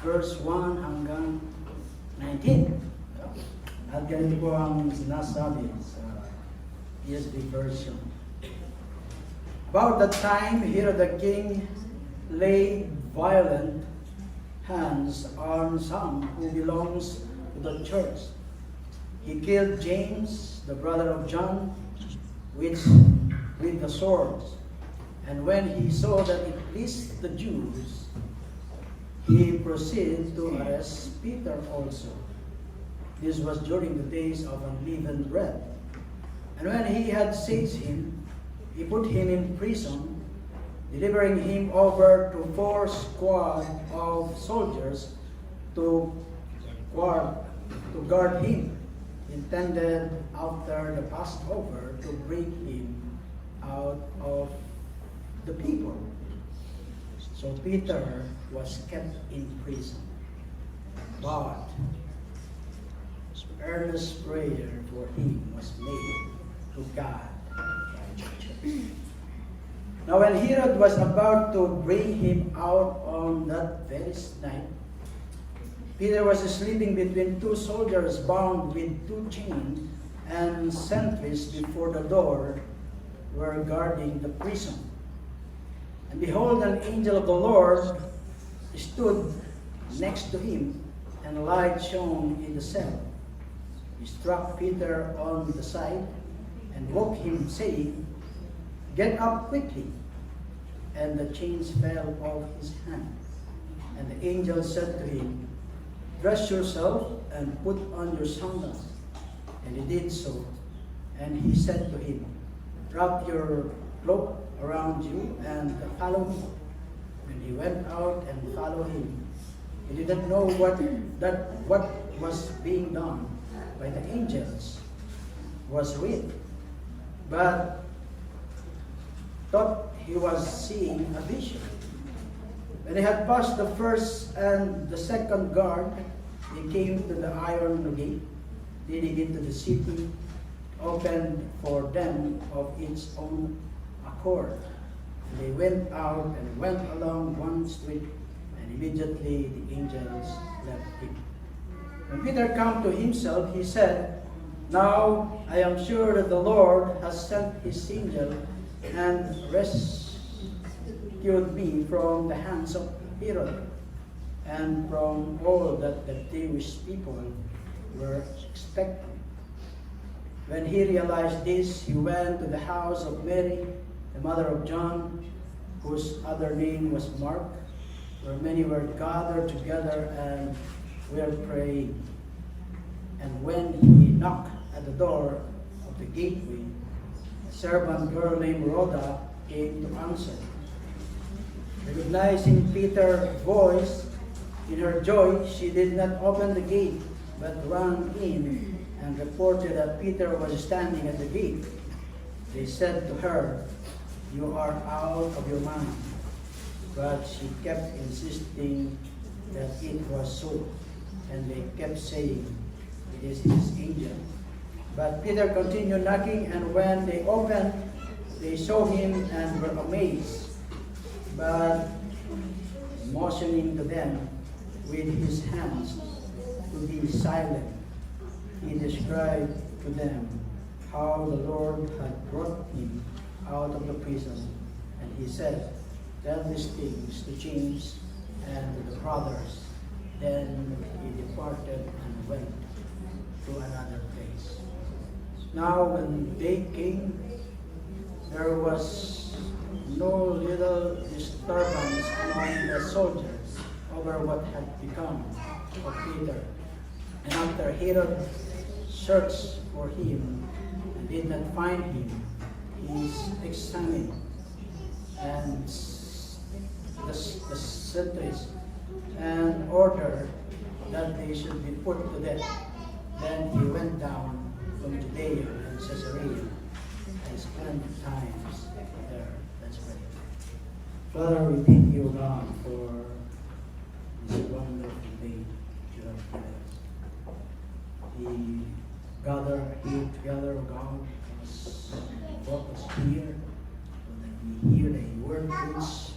verse 1 hanggang 19. At ganito po ang sinasabi sa ESV version. About that time, Herod the king laid violent hands on some who belongs to the church. He killed James, the brother of John, with the sword. And when he saw that it pleased the Jews, he proceeded to arrest Peter also. This was during the days of unleavened bread. And when he had seized him, he put him in prison, delivering him over to 4 squad of soldiers to guard him, intended after the Passover to bring him out of the people. So Peter was kept in prison. But earnest prayer for him was made to God. Now when Herod was about to bring him out on that very night, Peter was sleeping between 2 soldiers bound with 2 chains, and sentries before the door were guarding the prison. And behold, an angel of the Lord stood next to him, and a light shone in the cell. He struck Peter on the side and woke him, saying, "Get up quickly." And the chains fell off his hand. And the angel said to him, "Dress yourself and put on your sandals." And he did so. And he said to him, "Wrap your cloak around you and follow me." And he went out and followed him. He did not know what was being done by the angels was real, but thought he was seeing a vision. When he had passed the first and the second guard, he came to the iron gate, leading into the city, opened for them of its own accord. They went out and went along one street, and immediately the angels left him. When Peter came to himself, he said, "Now I am sure that the Lord has sent his angel and rescued me from the hands of Herod and from all that the Jewish people were expecting." When he realized this, he went to the house of Mary, the mother of John, whose other name was Mark, where many were gathered together and were praying. And when he knocked at the door of the gateway, a servant girl named Rhoda came to answer. Recognizing Peter's voice, in her joy, she did not open the gate, but ran in and reported that Peter was standing at the gate. They said to her, "You are out of your mind." But she kept insisting that it was so, and they kept saying, "It is his angel." But Peter continued knocking, and when they opened, they saw him and were amazed. But motioning to them with his hands to be silent, he described to them how the Lord had brought him out of the prison. And he said, "Tell these things to James and to the brothers." Then he departed and went to another place. Now when day came, there was no little disturbance among the soldiers over what had become of Peter. And after Herod searched for him and did not find him, he examined and the sentries and ordered that they should be put to death. Then he went down from Judea and Caesarea and spent times there. Let's pray. Father, we thank you, God, for this wonderful day you have given us. We gather here together, O God, has brought us here so that we hear the word preached.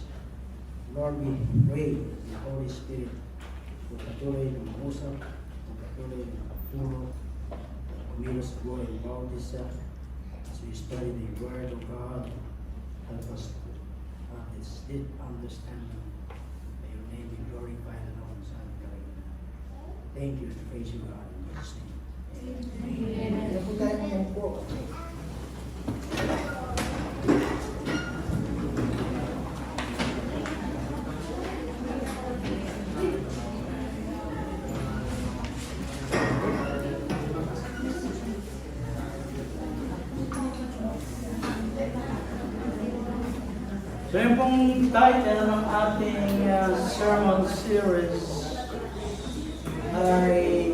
Lord, we pray the Holy Spirit patuloy na mausap, patuloy na pagturo, kumilos sa buhay ng bawat isa. As we study the Word of God, help us to have this deep understanding. May your name be glorified and all Son of God. Thank you and praise you, God, in Jesus' name. Amen. Ano po tayo ngayon po? So yung pong title ng ating sermon series ay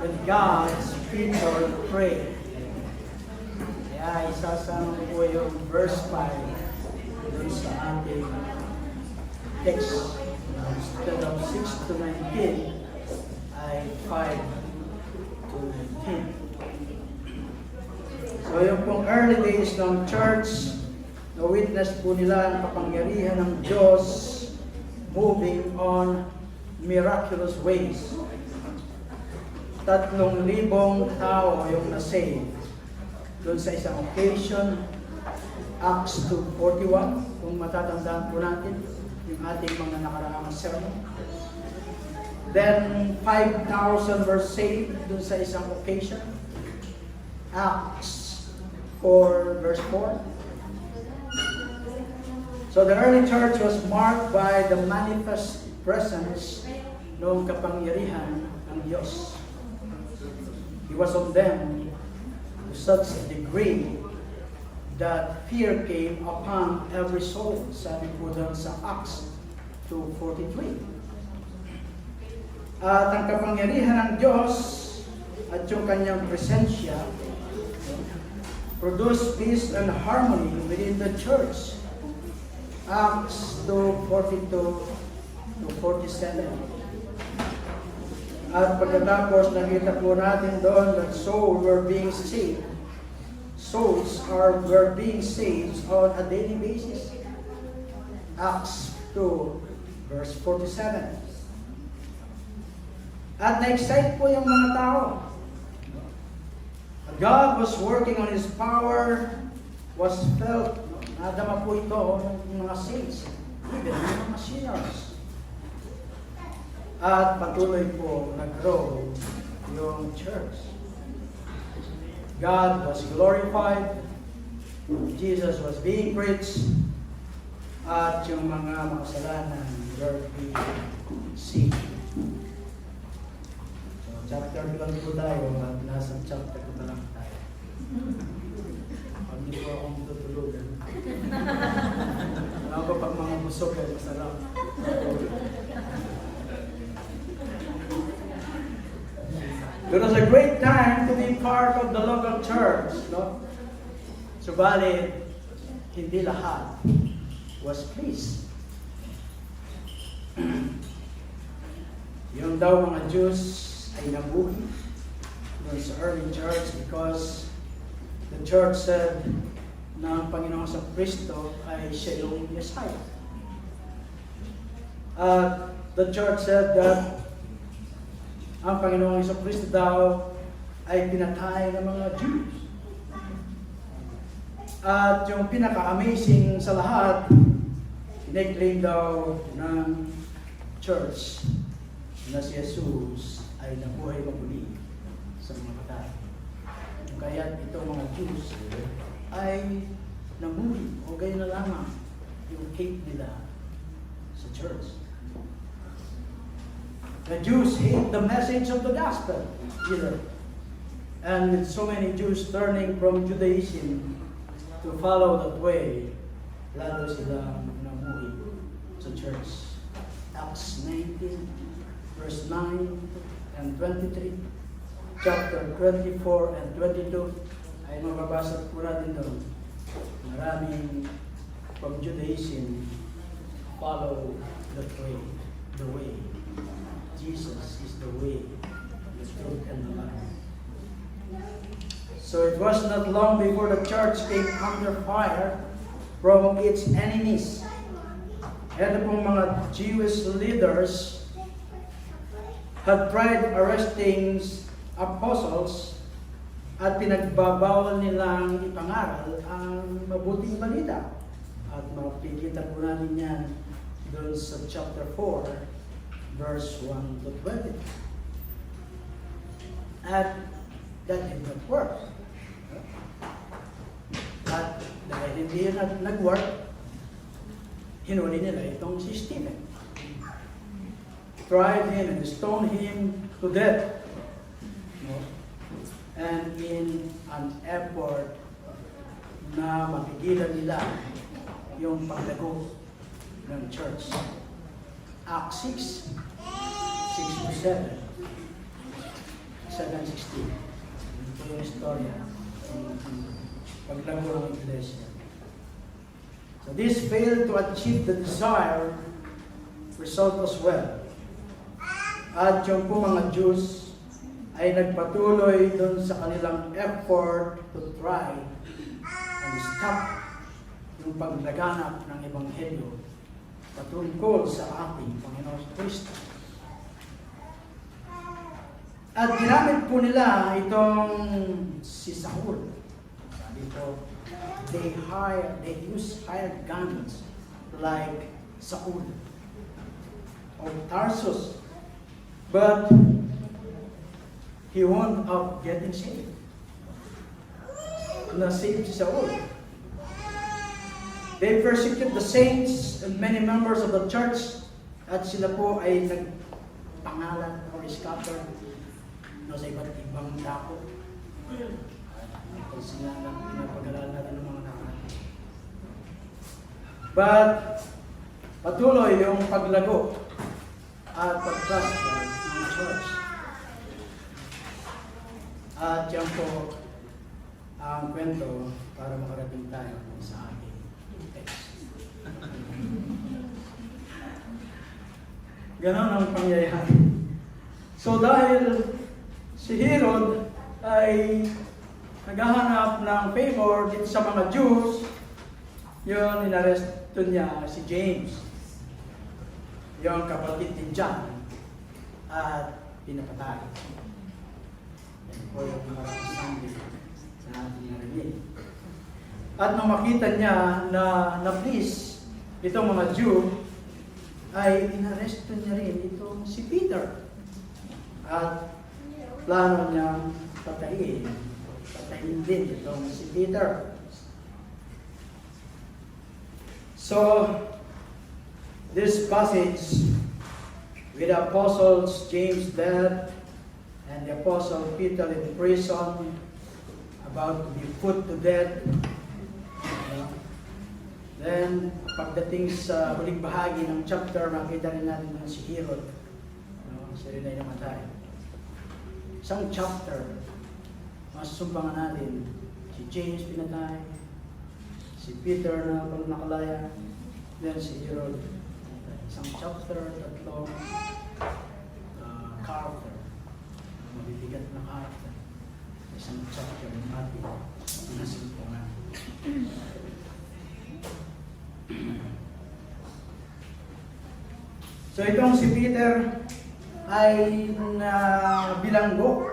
When God's People Pray. Kaya isasama po yung verse 5 dun sa ating text. Instead of 6 to 19 ay 5 to 19. So yung pong early days ng church, na-witness po nila ang kapangyarihan ng Diyos moving on miraculous ways. 3,000 tao yung na-save. Doon sa isang occasion, Acts 2:41, kung matatandaan po natin, yung ating mga nakaraang sermon. Then, 5,000 were saved doon sa isang occasion. Acts 4 verse 4. So the early church was marked by the manifest presence ng kapangyarihan ng Diyos. He was on them to such a degree that fear came upon every soul. Sabi po doon sa Acts 2:43. At ang kapangyarihan ng Diyos at yung kanyang presensya produced peace and harmony within the church. Acts 2:42 to 47. At pagkatapos nakita po natin doon that souls were being saved. Were being saved on a daily basis. Acts 2 verse 47. At na-excite po yung mga tao. God was working on His power, was felt. Nadama po ito ng mga saints, even ng mga sinners. At patuloy po nag-grow yung church. God was glorified, Jesus was being preached, at yung mga makasalanan were being saved. So, chapter 2 lang po tayo, at nasa chapter 2 na lang tayo. Pag hindi po akong tutulugan. Ako pag mga busog ay masarap. It was a great time to be part of the local church, no? Subalit, hindi lahat was pleased. Yung daw mga Jews ay nabuhi dun sa early church because the church said na ang Panginoon sa Kristo ay siya yung Messiah. The church said that ang Panginoon sa Kristo daw ay pinatay ng mga Jews. At yung pinaka-amazing sa lahat, pinag-claim daw ng church na si Jesus ay nabuhay muli sa mga patay. Kaya itong mga Jews ay namuli o ganyan na lamang yung hate nila sa church. The Jews hate the message of the gospel, either. And with so many Jews turning from Judaism to follow that way, lalo silang namuli sa church. Acts 19, verse 9 and 23, chapter 24 and 22, ay mababasa po natin doon. Maraming from Judaism follow the way. Jesus is the way, the truth, and the life. So it was not long before the church came under fire from its enemies. Ito pong mga Jewish leaders had tried arresting apostles at pinagbabawal nilang ipangaral ang mabuting balita. At makikita po natin yan doon sa chapter 4, verse 1 to 20. At that did not work. At dahil hindi yan nag-work, hinuli nila itong si Stephen. Tried him and stoned him to death. And in an effort na mapigilan nila yung paglago ng church. Acts 6, 6 to 7, 7:16. Ito yung istorya ng paglago ng iglesia. So this failed to achieve the desired result as well. At yung po mga Jews ay nagpatuloy doon sa kanilang effort to try and stop yung paglaganap ng Ebanghelyo patungkol sa ating Panginoon Kristo. At ginamit po nila itong si Saul. Sabi po, they use hired guns like Saul of Tarsus. But he wound up getting saved. Na-saved si Saul. They persecuted the saints and many members of the church at sila po ay nagpangalan or scatter sa iba't ibang dako. At sila lang pinapag-alalan natin ng mga nakaraan. But patuloy yung paglago at pag-prosper ng church. At yan po ang kwento para makarating tayo sa ating text. Ganon ang pangyayari. So dahil si Herod ay naghahanap ng favor dito sa mga Jews, yun, inaresto niya si James, yung kapatid ni John, at pinapatay. Yan po yung maraming Sunday sa ating narinig. At nung makita niya na please itong mga Jew, ay inaresto niya rin itong si Peter. At plano niyang patayin din itong si Peter. So, this passage with the apostles James dead and the apostle Peter in prison, about to be put to death. Then, pagdating sa huling bahagi ng chapter, makita rin natin si Herod. Siya rin ay namatay. Isang chapter, masusumbangan natin, si James pinatay, si Peter na nakalaya, then si Herod. Isang chapter, tatlong character, mabibigat na character. Isang chapter ng ating nasumbangan. So itong si Peter ay bilanggo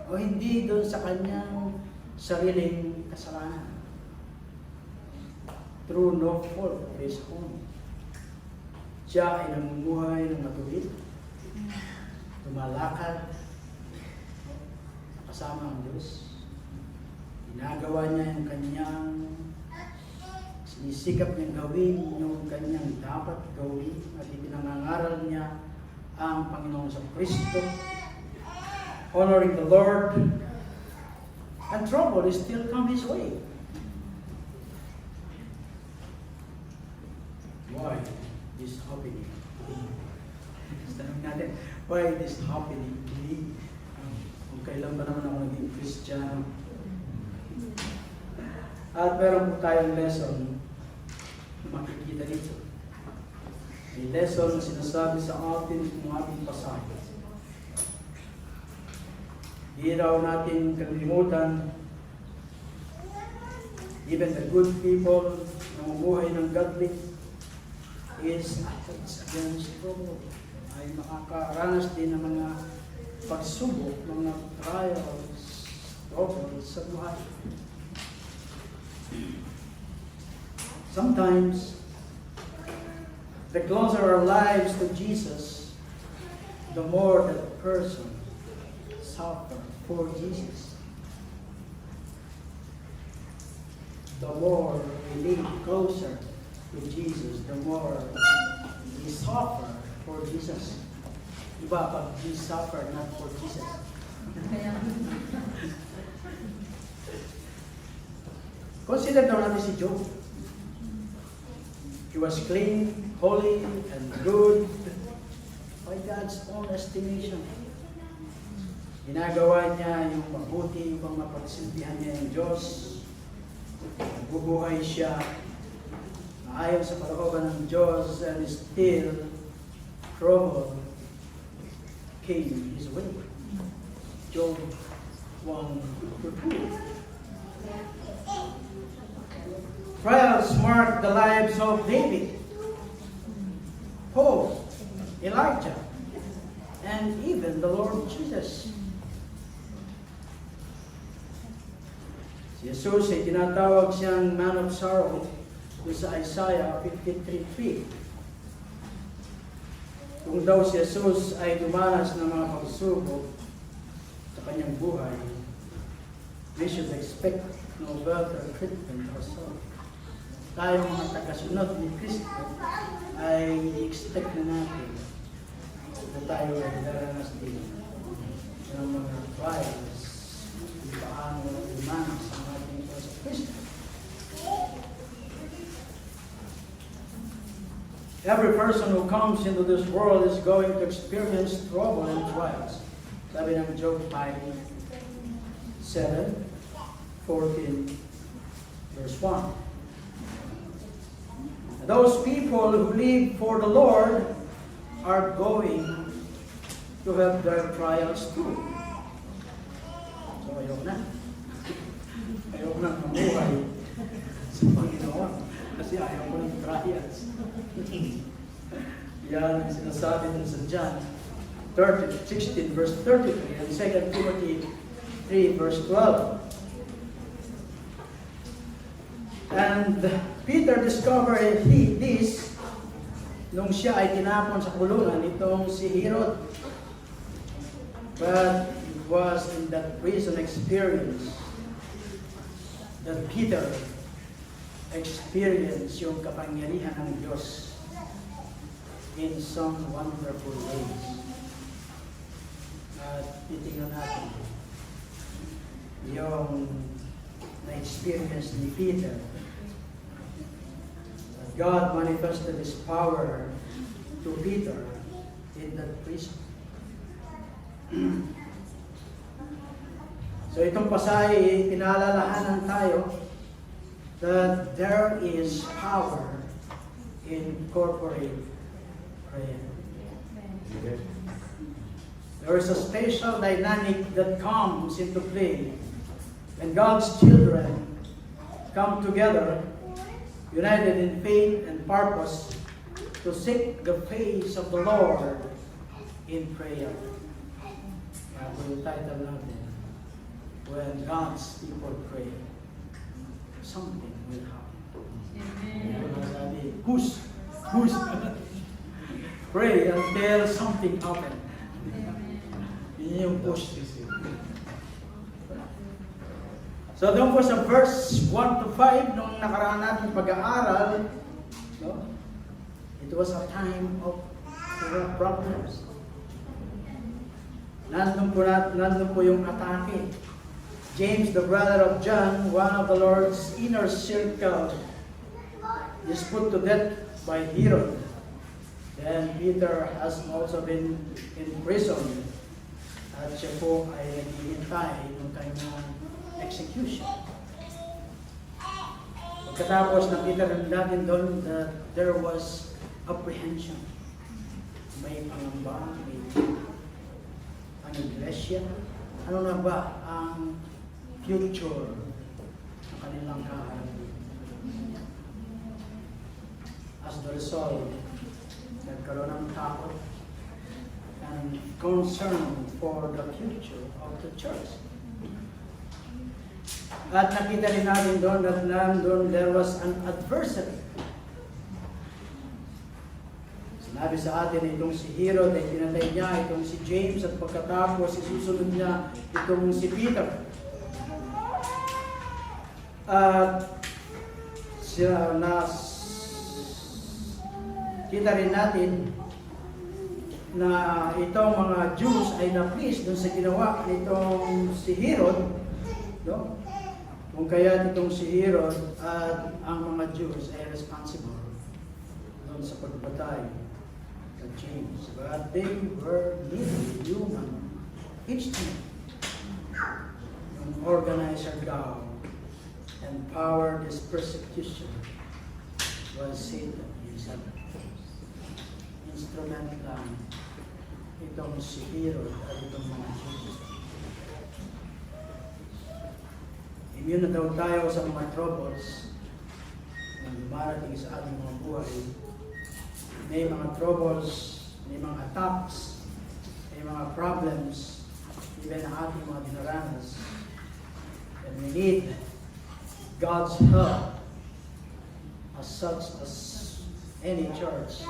o hindi doon sa kanyang sariling kasalanan. Through no fault of his own. Siya ay namumuhay ng matuwid, tumalakad, kasama ang Diyos. Ginagawa niya yung kanyang sinisikap niyang gawin yung kanyang dapat gawin at ipinangangaral niya ang Panginoon sa Kristo, honoring the Lord, and trouble is still come his way. Why this happening? Tanong natin, why this happening to me? Kung kailan ba naman ako naging Kristiyano? At meron po tayong lesson na makikita dito. May lesson na sinasabi sa atin ng ating pasahe. Di raw natin kalimutan, even the good people na mamuhay ng godly is against trouble. Ay ay makakaranas din ng mga pagsubok, mga trials, troubles sa buhay. Sometimes, the closer our lives to Jesus, the more that person suffer for Jesus. The more we live closer to Jesus, the more we suffer for Jesus. Iba pag we suffer not for Jesus. Consider daw natin si Job. He was clean, holy, and good by God's own estimation. Ginagawa niya yung mabuti upang mapagsilbihan niya yung Diyos. Bubuhay siya ayon sa kalooban ng Diyos, and still trouble came his way. Job 1:2. Trials marked the lives of David, Paul, Elijah, and even the Lord Jesus. Si Jesus ay tinatawag siyang man of sorrow sa Isaiah 53:3. Kung daw si Jesus ay dumanas ng mga pagsubok sa kanyang buhay, we should expect no better treatment or so. Tayong mga tagasunod ni Kristo ay expect na natin na tayo ay daranas din ng mga trials kung paano dumanas ang ating Diyos sa Kristo. Every person who comes into this world is going to experience trouble and trials. Sabi ng Job 5:7, 14, verse 1. Those people who live for the Lord are going to have their trials too. So ayaw na. Ayaw na mamuhay sa Panginoon kasi ayaw ko ng trials. Yan ang sinasabi dun sa John 16 verse 33 and 2 Timothy 3 verse 12. And Peter discovered this nung siya ay tinapon sa kulungan itong si Herod. But it was in that prison experience that Peter experienced yung kapangyarihan ng Diyos in some wonderful ways. At titingnan natin yung na-experience ni Peter. God manifested His power to Peter in that prison. So itong pasay, pinaalalahanan tayo that there is power in corporate prayer. There is a special dynamic that comes into play when God's children come together, united in faith and purpose, to seek the face of the Lord in prayer. Kaya po yung title natin, when God's people pray, something will happen. Amen. Push. Pray until something happens. Yun yung push. So doon po sa verse 1 to 5, nung nakaraan natin pag-aaral, no? It was a time of problems. Nandun po yung atake. James, the brother of John, one of the Lord's inner circle, is put to death by Herod. Then Peter has also been in prison. At siya po ay naghihintay ng kanyang execution. Pagkatapos nakita natin doon that there was apprehension. May pangamba, may ang iglesia. Ano na ba ang future ng kanilang kaharapin? As the result, nagkaroon ng takot, concern for the future of the church. At nakita rin natin doon that nandun there was an adversary. Sinabi sa atin itong si Herod ay pinatay niya, itong si James at pagkatapos isusunod niya itong si Peter. At kita rin natin na itong mga Jews ay na-please doon sa ginawa nitong si Herod, no? Kung kaya itong si Herod at ang mga Jews ay responsible doon sa pagpatay kay James. But they were merely human. Each team, an organizer God and power this persecution was Satan himself. Instrument lang itong si Herod at itong mga Jews. Immune na daw tayo sa mga troubles na dumarating sa ating mga buhay. May mga troubles, may mga attacks, may mga problems, even ang ating mga dinaranas. And we need God's help as such as any church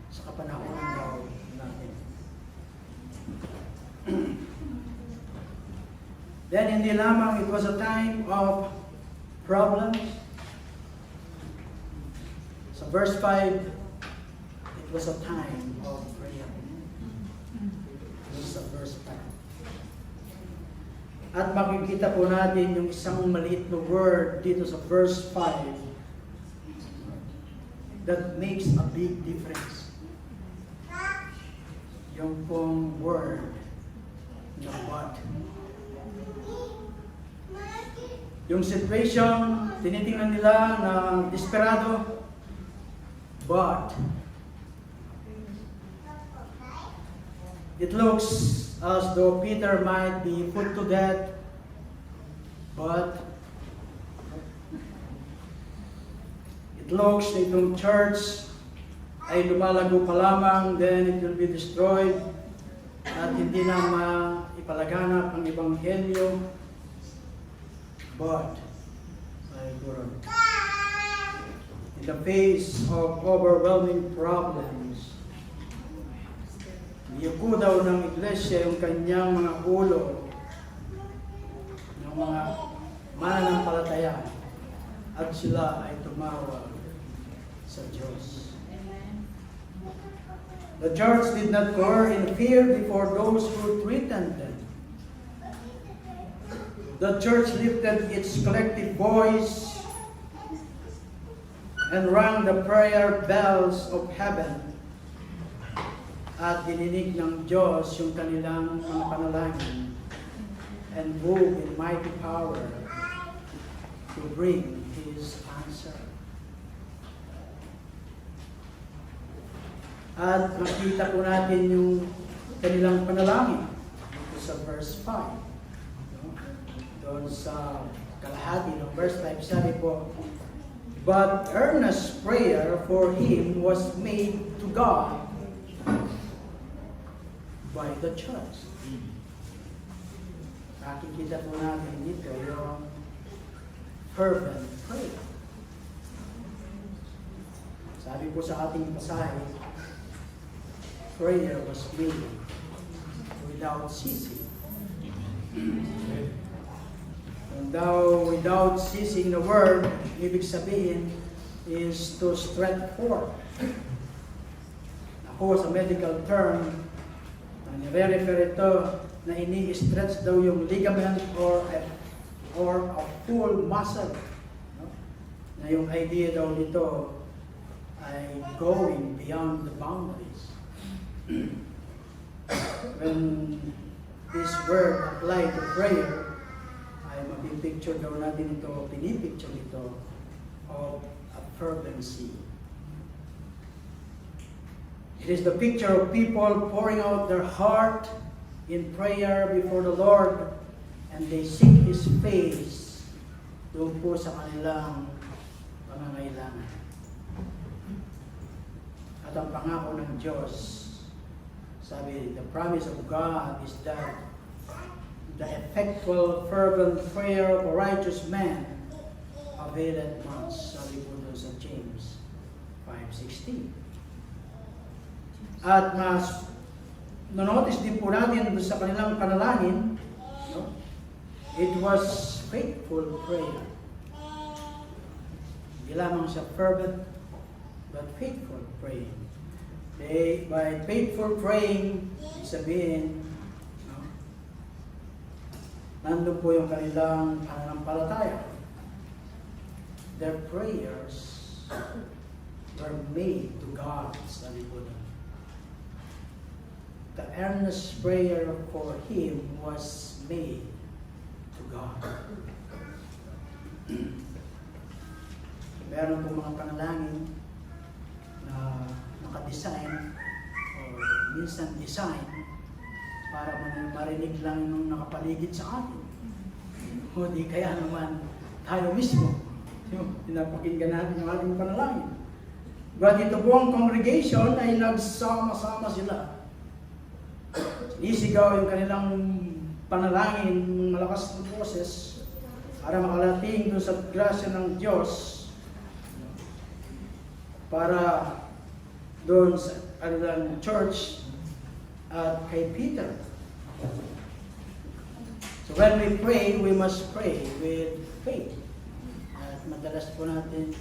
sa kapanahonan daw natin. Then hindi lamang it was a time of problems. Sa verse 5, it was a time of prayer. This is sa verse 5. At makikita po natin yung isang maliit na word dito sa verse 5 that makes a big difference. Yung pong word na what. Yung situation, tinitingnan nila na desperado, but it looks as though Peter might be put to death, but it looks na itong church ay lumalago pa lamang, then it will be destroyed, at hindi na maipalaganap ang ebanghelyo. But, my God, in the face of overwhelming problems, niyuko daw ng iglesia yung kanyang mga ulo ng mga mananampalataya at sila ay tumawag sa Diyos. The church did not cower in fear before those who threatened them. The church lifted its collective voice and rang the prayer bells of heaven. At dininig ng Diyos yung kanilang mga panalangin and moved in mighty power to bring His answer. At makita po natin yung kanilang panalangin dito sa verse 5. Doon sa kalahati ng verse 5, sabi po, but earnest prayer for him was made to God by the church. Nakikita po natin dito yung fervent prayer. Sabi po sa ating pasahe, prayer was made without ceasing. And though without ceasing the word, ibig sabihin is to stretch forth. Ako sa medical term, nire-refer ito na ini-stretch daw yung ligament or a full muscle. No? Na yung idea daw nito ay going beyond the boundaries. When this word applied to prayer, ay mapipicture daw natin ito, pinipicture ito of a fervency. It is the picture of people pouring out their heart in prayer before the Lord, and they seek His face doon po sa kanilang pangangailangan. At ang pangako ng Diyos Sabi, the promise of God is that the effectual, fervent prayer of a righteous man availeth much. Sabi po doon sa James 5:16. At mas notice din po natin doon sa kanilang panalangin, no? It was faithful prayer. Hindi lamang siya fervent, but faithful praying. By faithful praying, sabihin, no? Nandun po yung kanilang pananampalataya. Their prayers were made to God, sabi po doon. The earnest prayer for him was made to God. Meron po mga panalangin na nakadesign or minsan design para marinig lang yung nakapaligid sa atin. O di kaya naman tayo mismo yung pinapakinggan natin yung ating panalangin. But ito po ang congregation ay nagsama-sama sila. Isigaw yung kanilang panalangin ng malakas na boses para makalating doon sa grasya ng Diyos, para doon sa kanilang church at kay Peter. So when we pray, we must pray with faith. At madalas po natin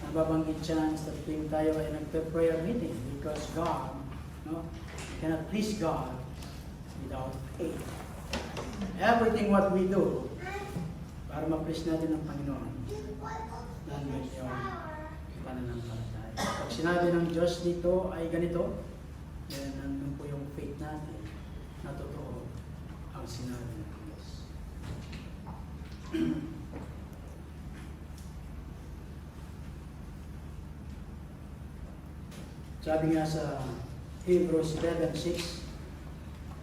nababanggit siya sa tuwing tayo ay nagpe-prayer meeting because God, no, cannot please God without faith. Everything what we do para ma-please natin ang Panginoon, nandun yung pananampalataya. Pag sinabi ng Diyos dito ay ganito, then nandun po yung faith natin na totoo ang sinabi ng Diyos. Sabi nga sa Hebrews 11:6,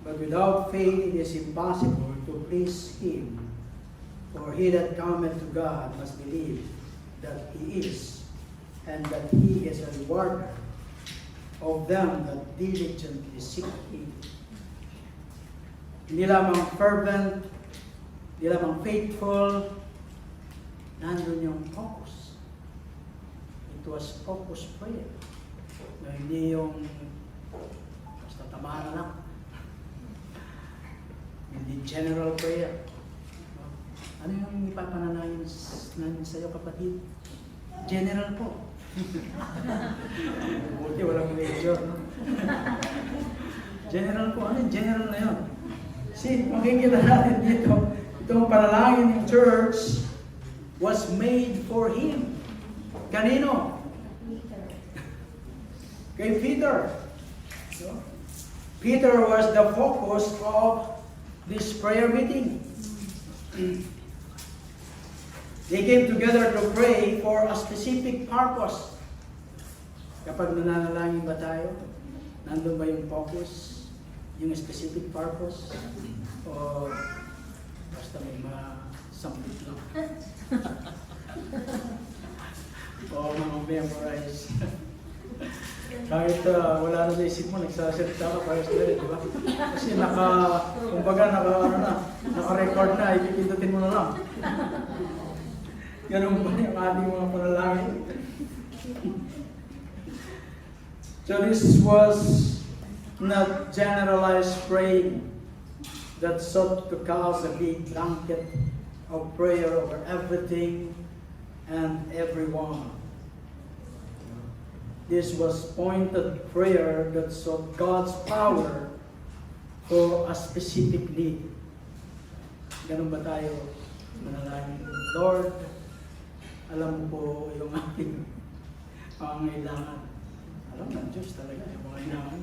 but without faith it is impossible to please Him. For he that cometh to God must believe that He is, and that He is a rewarder of them that diligently seek Him. Hindi lamang fervent, hindi lamang faithful, nandun yung focus. It was focus prayer. Na hindi yung basta tamaan na lang. Hindi general prayer. Ano yung ipapananayin namin sa iyo, kapatid? General po. Buti walang major, no? General po. Ano yung general na yun? See, makikita natin dito, itong panalangin ng church was made for him. Kanino? Kay Peter. So, Peter was the focus of this prayer meeting. They came together to pray for a specific purpose. Kapag nananalangin ba tayo, nandun ba yung focus, yung specific purpose? O basta may masampit lang? O memorize? Kahit wala na sa isip mo, nagsasalita ka para sa di ba? Kasi naka-record na, ipipindutin mo na lang. Ganun ba yung ating mga panalangin? So this was not generalized praying that sought to cast a big blanket of prayer over everything and everyone. This was pointed prayer that sought God's power for a specific need. Ganun ba tayo manalangin? Lord, alam mo po yung aking pangangailangan. Alam ng Diyos talaga yung pangangailangan.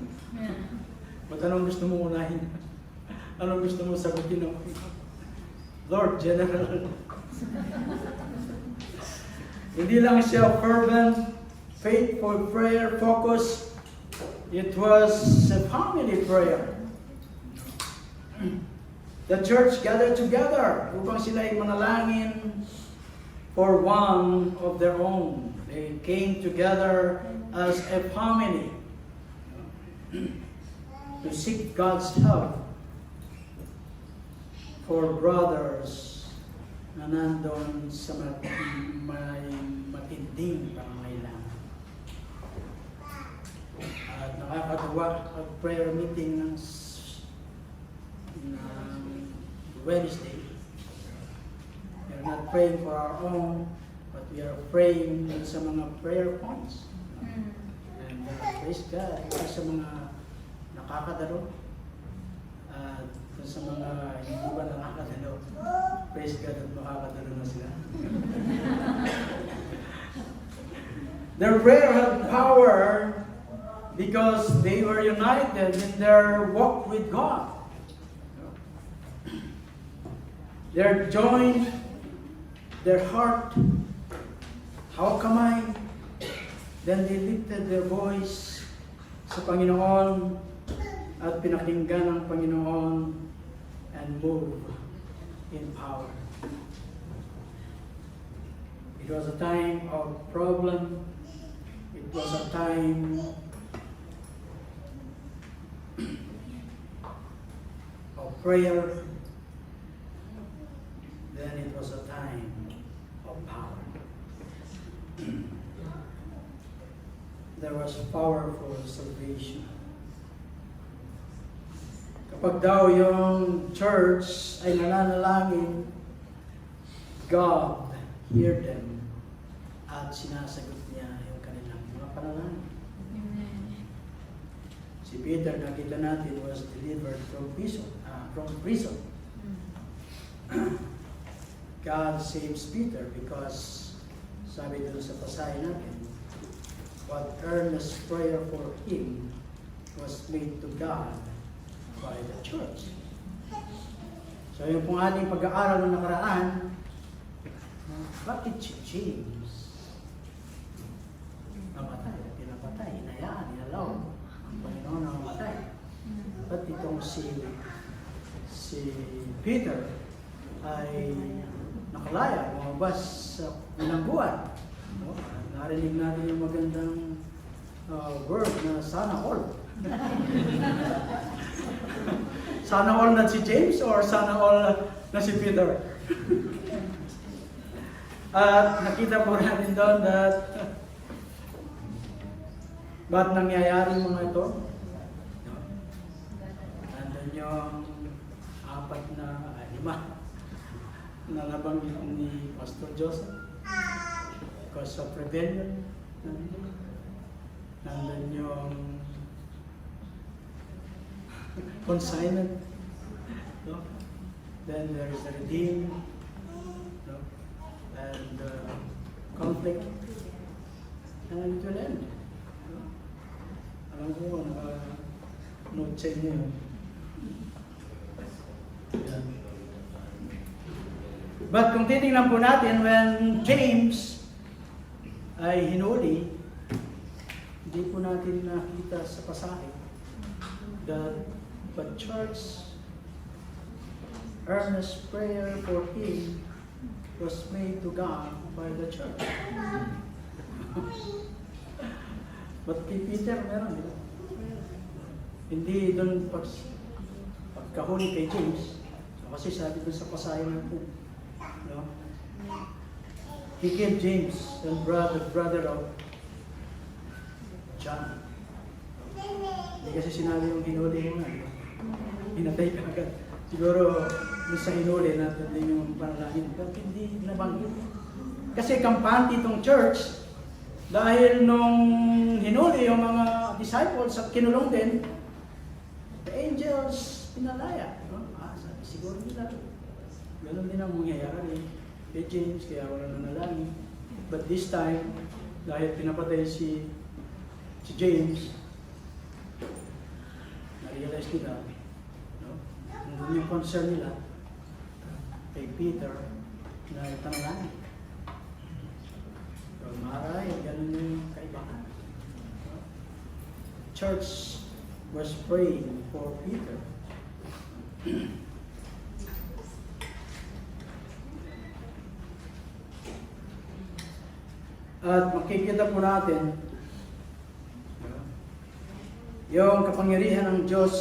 Ba't anong gusto mo unahin? Anong gusto mo sagutin ako? Lord, general. Hindi lang siya fervent, faithful prayer focus. It was a family prayer. The church gathered together upang sila ay manalangin for one of their own. They came together as a family. to seek God's help for brothers na nandun sa may matinding pangangailangan. At nakakatuwa ang prayer meeting ng Wednesday. We are not praying for our own, but we are praying sa mga prayer points. And praise God, sa mga nakakadalo at sa mga hindi ba nakakadalo, praise God at makakadalo na sila. Their prayer had power because they were united in their walk with God. They're joined, their heart, how come I? Then they lifted their voice sa Panginoon at pinakinggan ng Panginoon and moved in power. It was a time of problem. It was a time of prayer. Then it was a time of power. There was powerful salvation. Kapag daw yung church ay nananalangin, God heard them at sinasagot niya yung kanilang mga panalangin. Si Peter, nakita natin, was delivered from prison. God saves Peter because sabi doon sa pasahe natin, what earnest prayer for him was made to God by the church. So yung pong ating pag-aaral ng nakaraan, bakit si James namatay, pinapatay, inayaan, inalaw ang Panginoon na mamatay? Ba't itong si Peter ay nakalaya, lumabas sa bilangguan? No? Narinig natin yung magandang word na sana all. Sana all na si James or sana all na si Peter? At nakita po natin doon that ba't nangyayari mga ito? Nandun yung lima na nabanggit ni Pastor Joseph because of rebellion. Nandun yung consignment. No? Then there is the redeem. No? And conflict. And it will end. No? Alam ko, note niyo yun. But kung titingnan po natin, when James ay hinuli, hindi po natin nakita sa pasahe that the church earnest prayer for him was made to God by the church. But kay Peter, meron dito. Hindi doon pagkahuli kay James, kasi sabi doon sa pasahe natin, no? He killed James, and brother of John. Hindi kasi sinabi yung hinuli mo nga. Hinatay ka agad. Siguro, sa hinuli natin din yung panalangin. Pero hindi nabanggit. Kasi kampante itong church, dahil nung hinuli yung mga disciples at kinulong din, the angels pinalaya. No? Sabi siguro nila. Ganun din ang mangyayari. Kay James, kaya wala nanalangin. But this time, dahil pinapatay si James, na-realize nila, no? Nandun yung concern nila kay Peter na itanalangin. So, maray, ganun yung kaibahan. No? Church was praying for Peter. At makikita po natin Yung kapangyarihan ng Diyos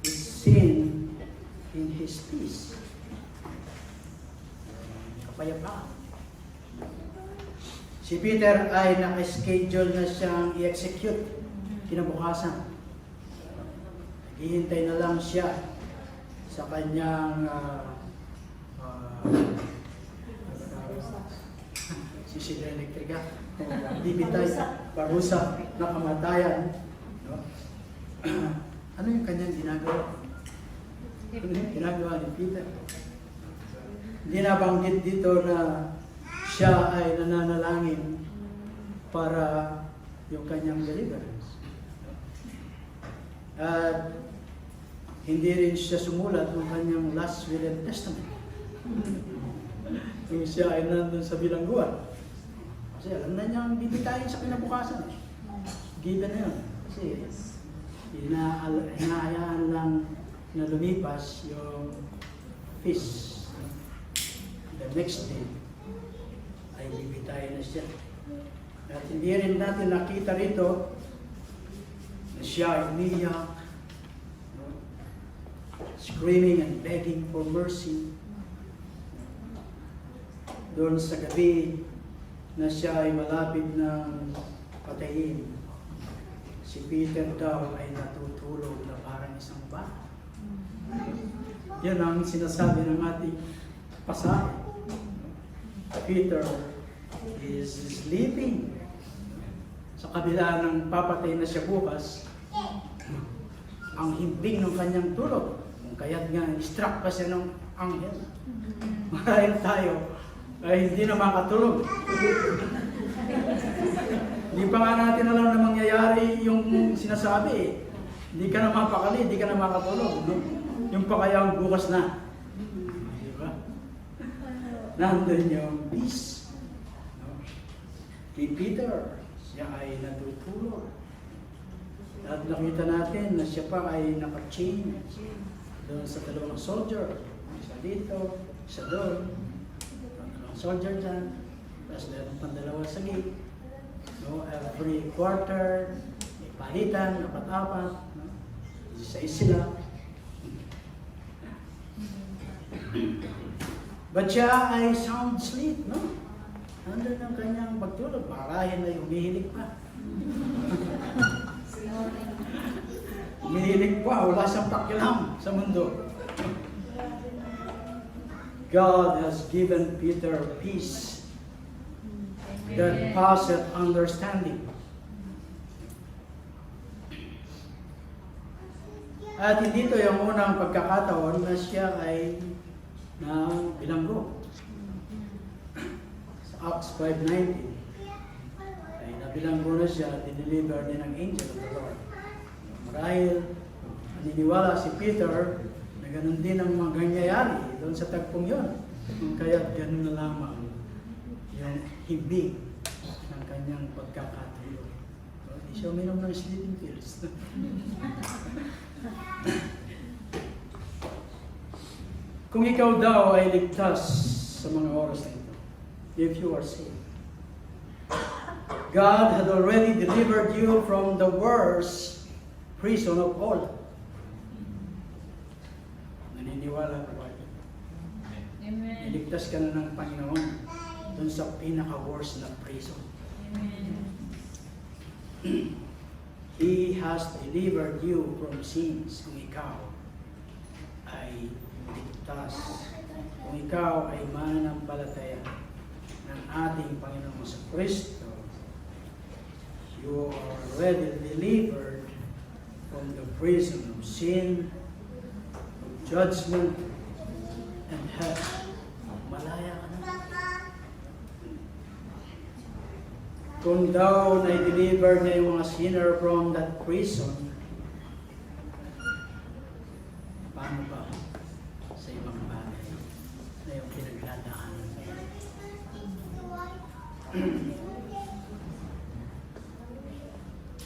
is seen in His peace. Kapayapaan. Si Peter ay naka-schedule na siyang i-execute kinabukasan. Naghihintay na lang siya sa kanyang sisig elektrika, bibitay, parusa na kamatayan. No? Ano yung kanyang ginagawa? Ano yung ginagawa ni Peter? Hindi nabanggit dito na siya ay nananalangin para yung kanyang deliverance. At hindi rin siya sumulat ng kanyang last will and testament. Kung siya ay nandun sa bilangguan. Kasi alam na niyang bibitayin sa kinabukasan. Given na yun. Kasi hinahayaan lang na lumipas yung feast. The next day ay bibitayin na siya. At hindi rin natin nakita rito na siya ay umiyak, screaming and begging for mercy. Doon sa gabi na siya ay malapit ng patayin, si Peter daw ay natutulog na parang isang bata. Yan ang sinasabi ng ating pasahe. Peter is sleeping. Sa kabila ng papatay na siya bukas, ang himbing ng kanyang tulog. Kaya't nga, struck pa siya ng anghel. Marahil tayo ay hindi na makatulog. Hindi pa nga natin alam na mangyayari yung sinasabi. Hindi ka na mapakali, hindi ka na makatulog. Yung pa kaya bukas na. Diba? Nandun yung peace. Kay Peter, siya ay natutulog. At nakita natin na siya pa ay naka-chain doon sa dalawang soldier. Isa dito, isa doon. Dalawang soldier dyan. Tapos meron pang dalawa sa gate. No, every quarter, may palitan, apat-apat. No? Isa-is sila. But siya ay sound sleep, no? Nandun ang kanyang pagtulog. Marahil ay humihilig pa. Humihilig pa. Wala siyang pakialam sa mundo. God has given Peter peace that passeth understanding. At hindi ito yung unang pagkakataon na siya ay na bilanggo. Sa Acts 5:19 ay nabilanggo na siya, dineliver din ng angel of the Lord. Marahil naniniwala si Peter na ganun din ang mangyayari doon sa tagpong yun. Kaya ganun na lamang yung hibig ng kanyang pagkakatulog. Hindi siya uminom ng sleeping pills. Kung ikaw daw ay ligtas sa mga oras na ito, if you are saved, God had already delivered you from the worst prison of all. Naniniwala ka ba? Amen. Iligtas ka na ng Panginoon dun sa pinaka-worst na prison. Amen. He has delivered you from sins kung ikaw ay ligtas. Kung ikaw ay mananampalataya ng ating Panginoon sa Kristo, you are already delivered from the prison of sin, of judgment, and hell. Malaya ka na. Kung daw na-deliver na yung mga sinner from that prison, paano ba sa ibang bagay na yung pinagdadaanan mo?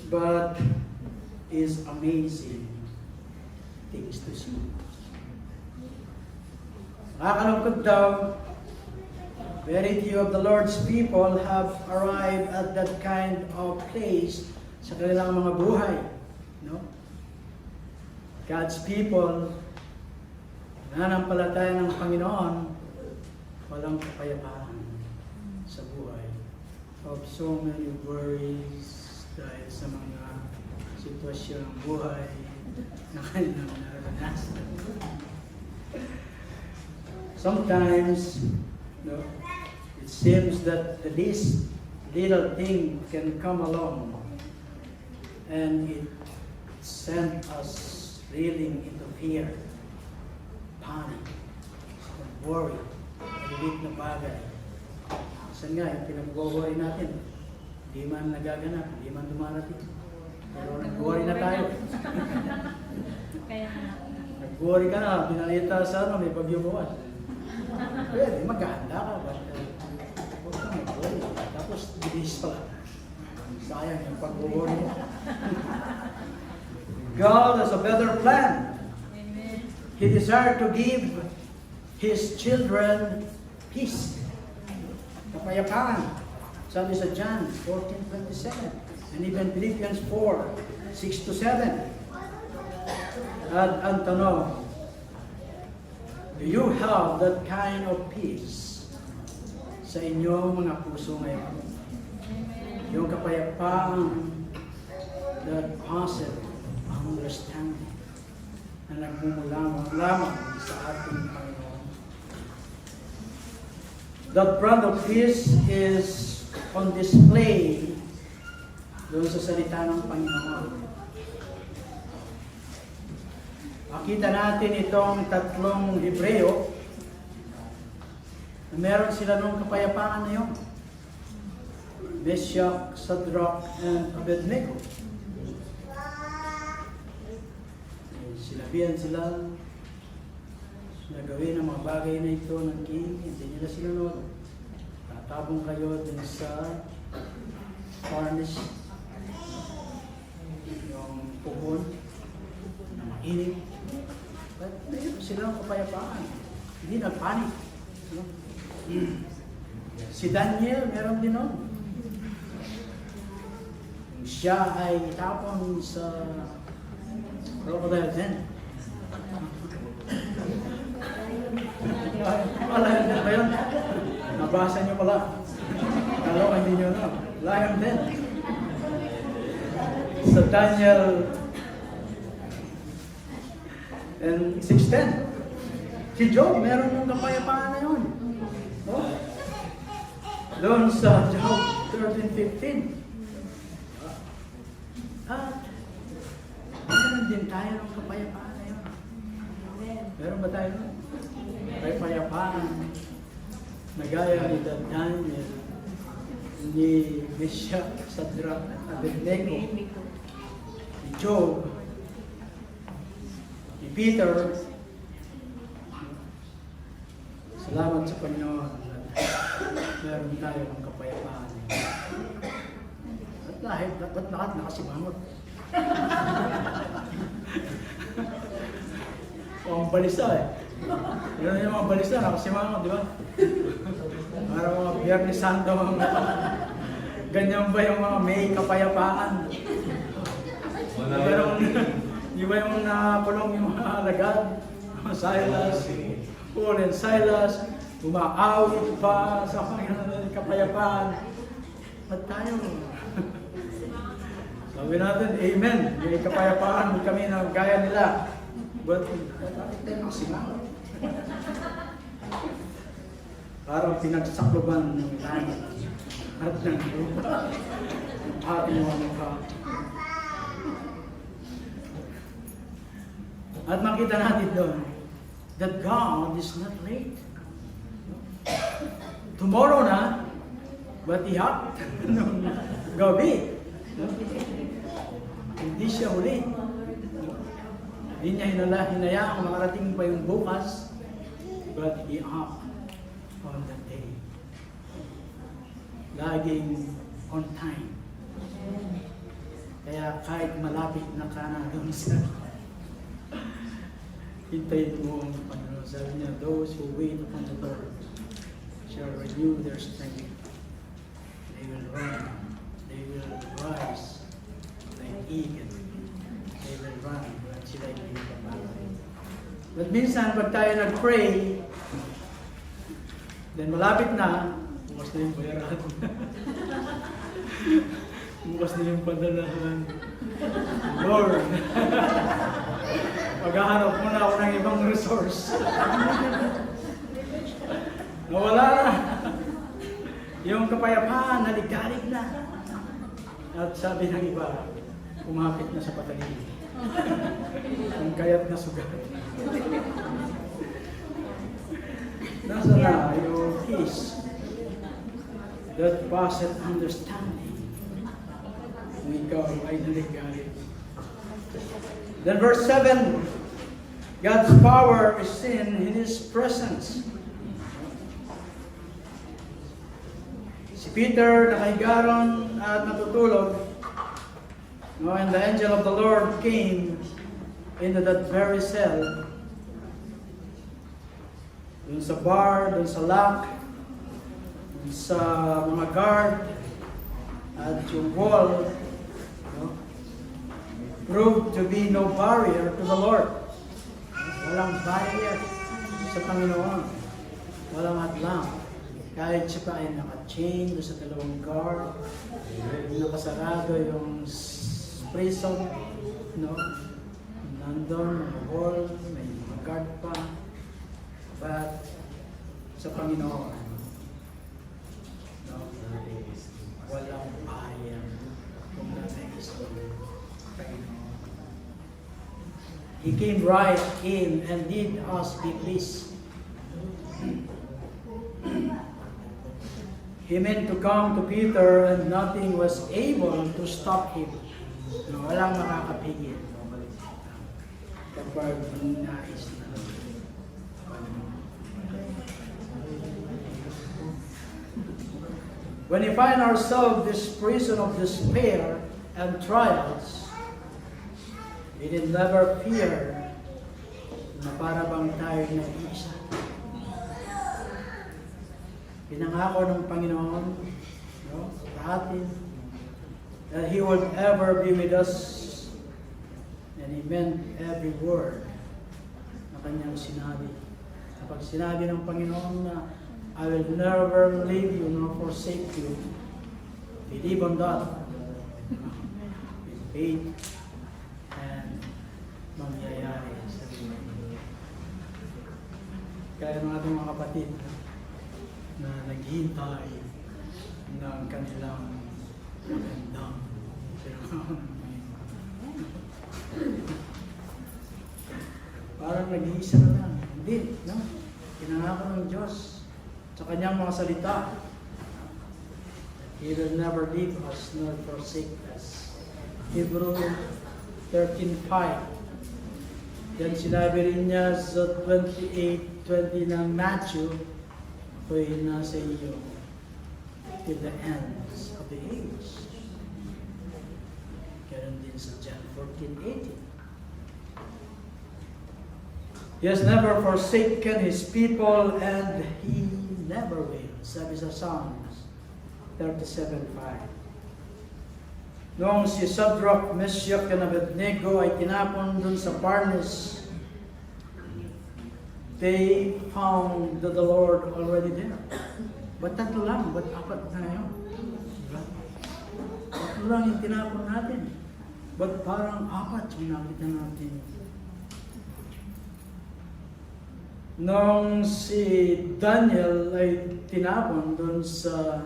But is amazing things to see. Nakakalungkot daw, very few of the Lord's people have arrived at that kind of place sa kanilang mga buhay. No? God's people, nananampalataya ng Panginoon, walang kapayapaan sa buhay. Of so many worries dahil sa mga sitwasyon ng buhay na kanilang naranasan. Sometimes, no, it seems that the least little thing can come along and it sends us reeling into fear, panic, worry, maliit na bagay. Saan nga, yung pinag-worry natin, hindi man nagaganap, hindi man dumarating. Pero nag-worry na tayo. Kaya nga. Nag-worry ka na, binalita sa may bagyo bukas. Pwede, maghahanda ka, but huwag ka mag-worry. Tapos, bilis pala. Sayang yung pag-worry mo. God has a better plan. Amen. He desired to give His children peace. Kapayapaan. Sabi sa John 14:27. And even Philippians 4:6-7. At ang tanong, do you have that kind of peace sa inyong mga puso ngayon? Yung kapayapaan that passes understanding na nagmumula lamang sa ating Panginoon. That brand of peace is on display doon sa salita ng Panginoon. Makita natin itong tatlong Hebreo na meron sila nung kapayapaan na yun. Meshach, Shadrach, and Abednego. Sinabihan sila na gawin ang mga bagay na ito ng king, hindi nila sinunod. Tatabong kayo din sa furnace, yung pugon na mainit. But mayroon silang kapayapaan. Hindi nagpanik. No? Si Daniel, meron din nun. Siya ay itapon sa crocodile den. Lion den ba yun? Nabasa niyo pala. Kala ko hindi niyo na. Lion den. Sa Daniel and 6:10. Si Job, meron ng kapayapaan na yun. Oh. Doon sa Job 13:15. Meron din tayo ng kapayapaan na yun. Meron ba tayo? Kapayapaan na gaya ni Daniel, ni Meshach, Shadrach, at Abednego, ni Job, ni Peter. Salamat sa Panginoon. Meron tayo ng kapayapaan. At lahat nakasimangot. Ang balisa eh. Yun yung mga balisa, nakasimangot, di ba? Para mga Biyernes Santo, ganyan ba yung mga may kapayapaan? Pero, di ba yung nakulong yung mga alagad? Silas, Paul and Silas, umaawit pa sa mga kapayapaan. At tayo, sabi natin, amen. May kapayapaan kami na gaya nila. But, bakit tayo nakasimangot? Parang pinagsakloban ng langit at ng lupa at ating mga mukha. At makita natin doon that God is not late. Tomorrow na, but ihap ng gabi. Hindi siya huli. Hindi niya hinayaang makarating pa yung bukas, but he up on the day. Laging on time. Kaya kahit malapit na ka na doon sa hintayin mo ang Panginoon. Sabi niya, those who wait upon the Lord shall renew their strength. They will run. They will rise like eagles. run. At sila hindi papatay. But minsan, pag tayo nag-pray, then malapit na, bukas na yung bayaran. Bukas na yung padalahan. Lord, maghahanap muna ako ng ibang resource. Nawala na. Yung kapayapaan, naligalig na. At sabi ng iba, kumapit na sa patalim. Ang kayat na sugat. Nasa na yung peace that passeth understanding. Kung ikaw ay naligalig. Then verse 7, God's power is in His presence. Si Peter nakahigaron at natutulog. No, and the angel of the Lord came into that very cell. Dun sa bar, dun sa lock, dun sa mga guard, at yung wall, no, proved to be no barrier to the Lord. Walang barrier sa Panginoon. Walang hadlang. Kahit siya pa ay naka-chain sa dalawang guard, nakasarado yung prison, no? Nandun, may wall, may mga guard pa. But sa Panginoon, no? Walang barrier kung nasa Panginoon. He came right in and did us be pleased. He meant to come to Peter and nothing was able to stop him. No, walang makakapigil. Kapag nais na. When we find ourselves this prison of despair and trials, we did never fear na para bang tayo nag-iisa. Pinangako ng Panginoon, no, sa atin, that He would ever be with us. And He meant every word na Kanyang sinabi. Kapag sinabi ng Panginoon na, I will never leave you nor forsake you, believe on that. With faith and mangyayari sa buhay. Kaya ng ating mga kapatid, na naghihintay ng kanilang magandang parang nag-iisa na lang. Hindi, no? Pinangako ng Diyos sa Kanyang mga salita. He will never leave us nor forsake us. Hebrew 13:5. Yan sinabi rin niya sa 28:20 ng Matthew, ako'y nasa iyo till the ends of the age. Ganun din sa John 14:18. He has never forsaken His people and He never will. Sabi sa Psalms 37:5. Noong si Shadrach, Meshach, and Abednego ay tinapon dun sa furnace, they found that the Lord already there. Ba't tatlo lang? Ba't apat na ngayon? Diba? Tatlo lang yung tinapon natin. Ba't parang apat yung nakita natin? Nung si Daniel ay tinapon dun sa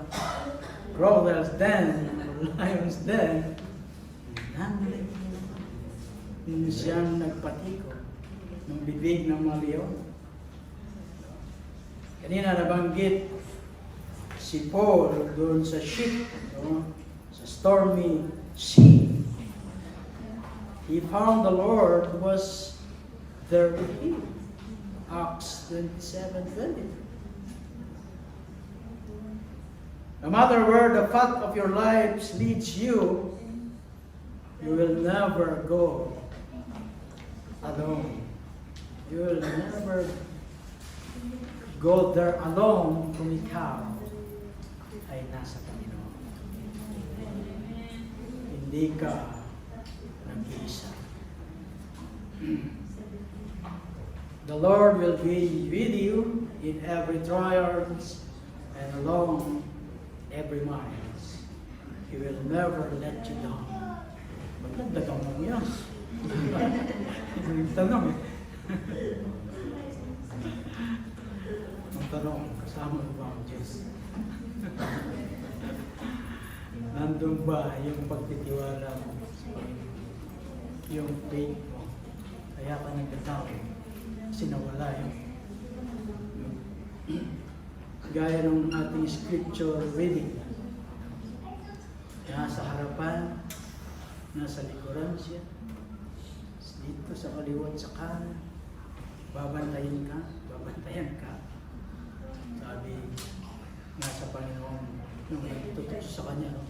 crocodile's den, lion's den, nandun siyang nagpatiko ng bibig ng mga leon. Kanina nabanggit si Paul doon sa ship, no? Sa stormy sea. He found the Lord was there with him. Acts 27:20. No matter where the path of your lives leads you, you will never go alone. You will never go there alone kung ikaw ay nasa Panginoon. Hindi ka nag-iisa. The Lord will be with you in every trials and along every miles. He will never let you down. Ba't nagdagang mo yan? Yung tanong eh. Ang tanong, kasama mo ba ang Diyos? Nandun ba yung pagtitiwala mo sa Panginoon? Yung faith mo? Kaya ka nagtatawag. Kasi nawala yun. Gaya ng ating scripture reading. Nasa harapan, nasa likuran siya. Dito sa kaliwat sa kanan. Babantayan ka. Sabi nasa Panginoon nung nagtutuso sa Kanya, no?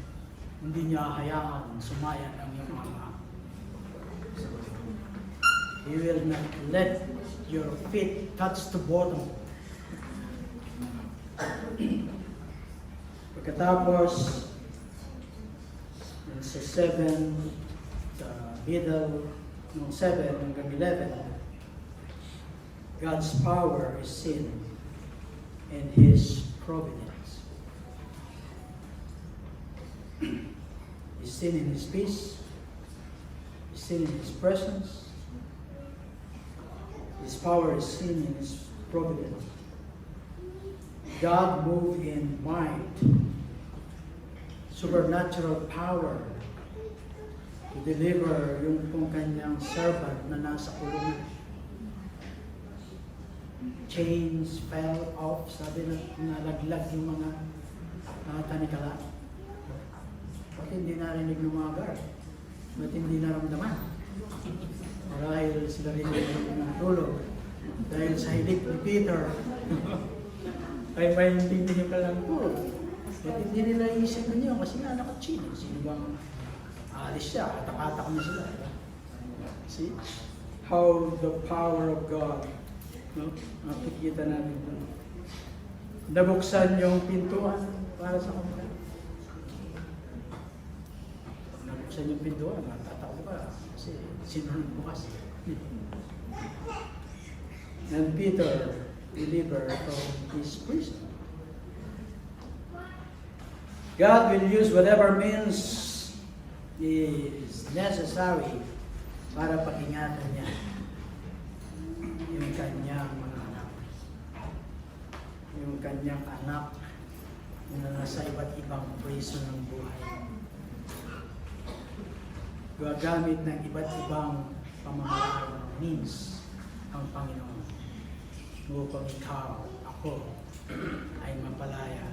Hindi niya hayaan sumayan ang iyong mga. He will not let your feet touch the bottom. Pagkatapos, sa 7, sa middle ng 7 hanggang 11, God's power is seen in His providence. Is seen in His peace. Is seen in His presence. His power is seen in His providence. God moved in might, supernatural power to deliver yung pong kanyang servant na nasa kulungan. Chains fell off, sabi na nalaglag yung mga tanikala. Ba't hindi narinig ng mga guard? Ba't hindi naramdaman? Marahil sila rin yung tulog. Dahil sa hilik ni Peter, ay may hindi nyo ka lang tulog. Ba't hindi nila iisipin nyo? Kasi nga nakachino. Sino bang alis siya? Katak-katak na sila. See? How the power of God, no? Nakikita natin ito. Nabuksan yung pintuan para sa kanila. Nabuksan yung pintuan, matatakbo ka. Kasi sinunod bukas. And Peter delivered from his prison. God will use whatever means is necessary para pag-ingatan niya yung kanyang mga anak. Yung kanyang anak na nasa iba't ibang prison ng buhay. Gagamit ng iba't ibang pamamaraan means ang Panginoon upang ikaw, ako, ay mapalaya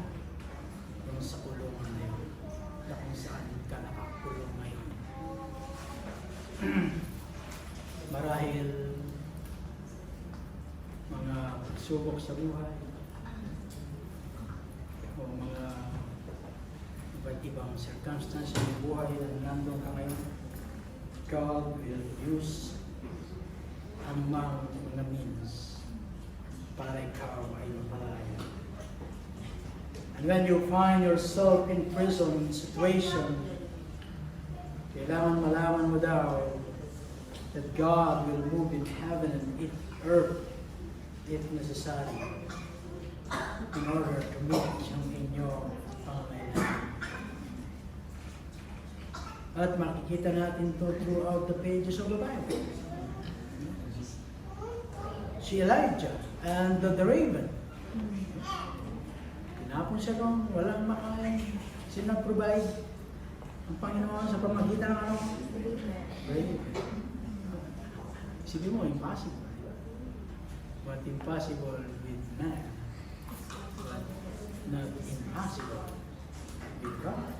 kung sa kulungan na yun na kung saan ka nakakulong ngayon. Marahil mga subok sa buhay o mga iba't ibang circumstances ng buhay na nandun ka ngayon, God will use ang mga means para ikaw ay mapalaya. And when you find yourself in prison situation, kailangan malaman mo daw that God will move in heaven and earth if necessary in order to meet yung inyong pangangailangan. At makikita natin to throughout the pages of the Bible. Si Elijah and the raven. Tinapon siya doon, walang makain. Sino nag-provide? Ang Panginoon sa pamagitan ng ano? Raven. Sige mo, impossible. But impossible with man. But not impossible with God.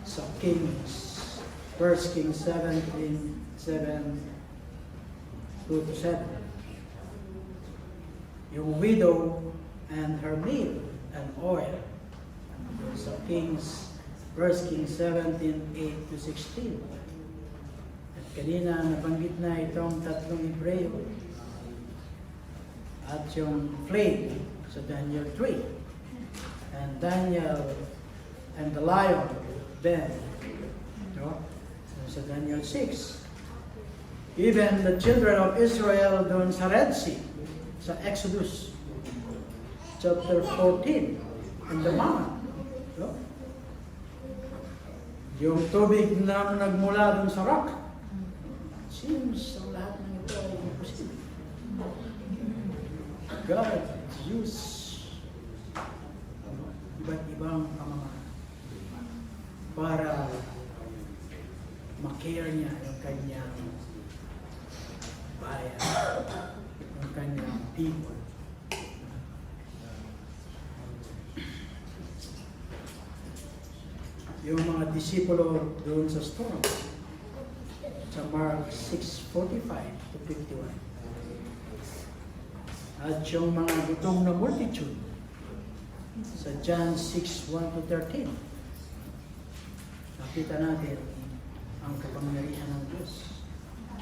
So Kings, 1 Kings 17:7 2 to 7. Yung widow and her meal and oil. So Kings, 1 Kings 17:8 to 16. At kanina nabanggit na itong tatlong Hebreo. At yung flame sa Daniel 3. And Daniel and the lion then, no? Sa Daniel 6. Even the children of Israel doon sa Red Sea, sa Exodus chapter 14, in the Mount. No? Yung tubig na nagmula dun sa rock. Seems ang lahat ng ito ay imposible. God use iba't ibang pamamaraan para makare niya yung kanyang bayan, yung kanyang people. Yung mga disipulo doon sa storm, sa Mark 6:45 to 51. At yung mga gutom na multitude, sa John 6:1 to 13. Nakita natin ang kapangyarihan ng Diyos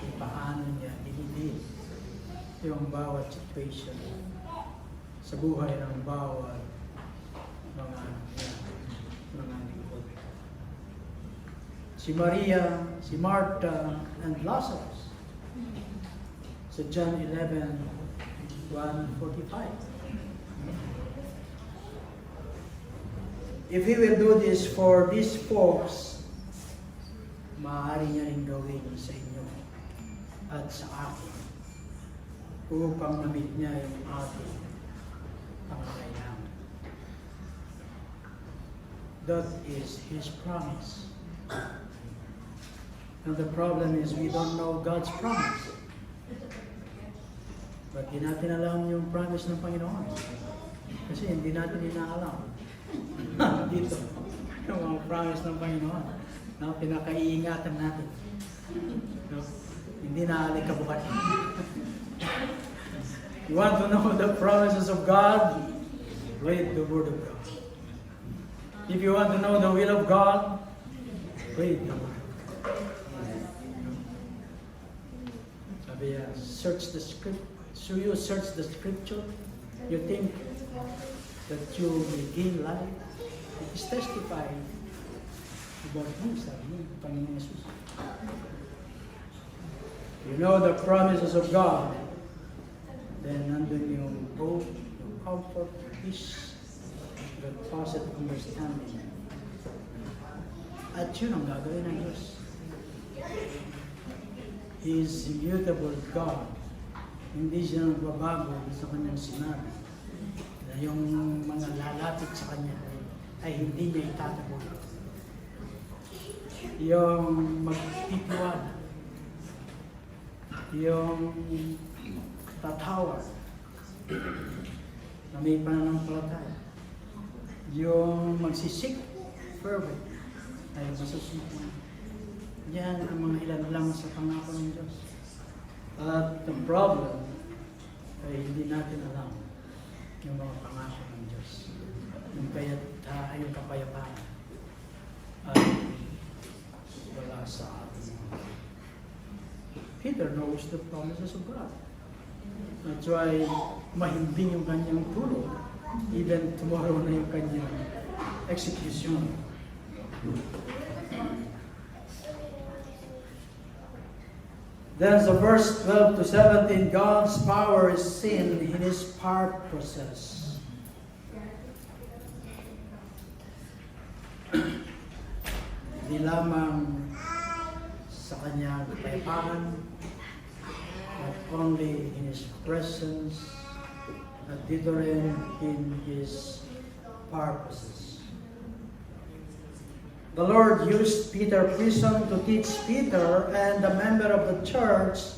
kung paano niya dinidil yung bawat situation sa buhay ng bawat mga lingkod. Si Maria, si Martha, and Lazarus sa John 11:1-45. If He will do this for these folks, maaari niya rin gawin sa inyo at sa akin upang ma-meet niya yung ating pangangailangan. That is His promise. And the problem is we don't know God's promise. But di natin alam yung promise ng Panginoon. Kasi hindi natin inaalam. Dito, yung mga promise ng Panginoon na pinakaiingatan natin. No? Hindi naalikabukan. You want to know the promises of God? Read the Word of God. If you want to know the will of God, read the Word of God. Sabi, search the script. So you search the scripture, you think that you will gain life. It is testified about you, sabi ni Panginoon Jesus. You know the promises of God, then nandun yung hope, yung comfort, peace, the positive understanding. At yun ang gagawin ng Diyos. He is immutable God. Hindi siya nagbabago sa kanyang sinabi. Na yung mga lalapit sa kanya ay hindi niya itataboy. Yung magtitiwala, yung tatawag na may pananampalataya, yung magsisik fervent ay masusunod. Yan ang mga ilan lang sa pangako ng Diyos. At the problem ay hindi natin alam yung mga pangako ng Diyos. Yung kaya't yung kapayapaan ay wala sa atin. Peter knows the promises of God. That's why mahimbing yung kanyang tulog. Even tomorrow na yung kanyang execution. Then sa verse 12 to 17, God's power is seen in His purposes. Hindi lamang sa kanyang kapayapaan, but only in His presence, at dito rin in His purposes. The Lord used Peter prison to teach Peter and the member of the church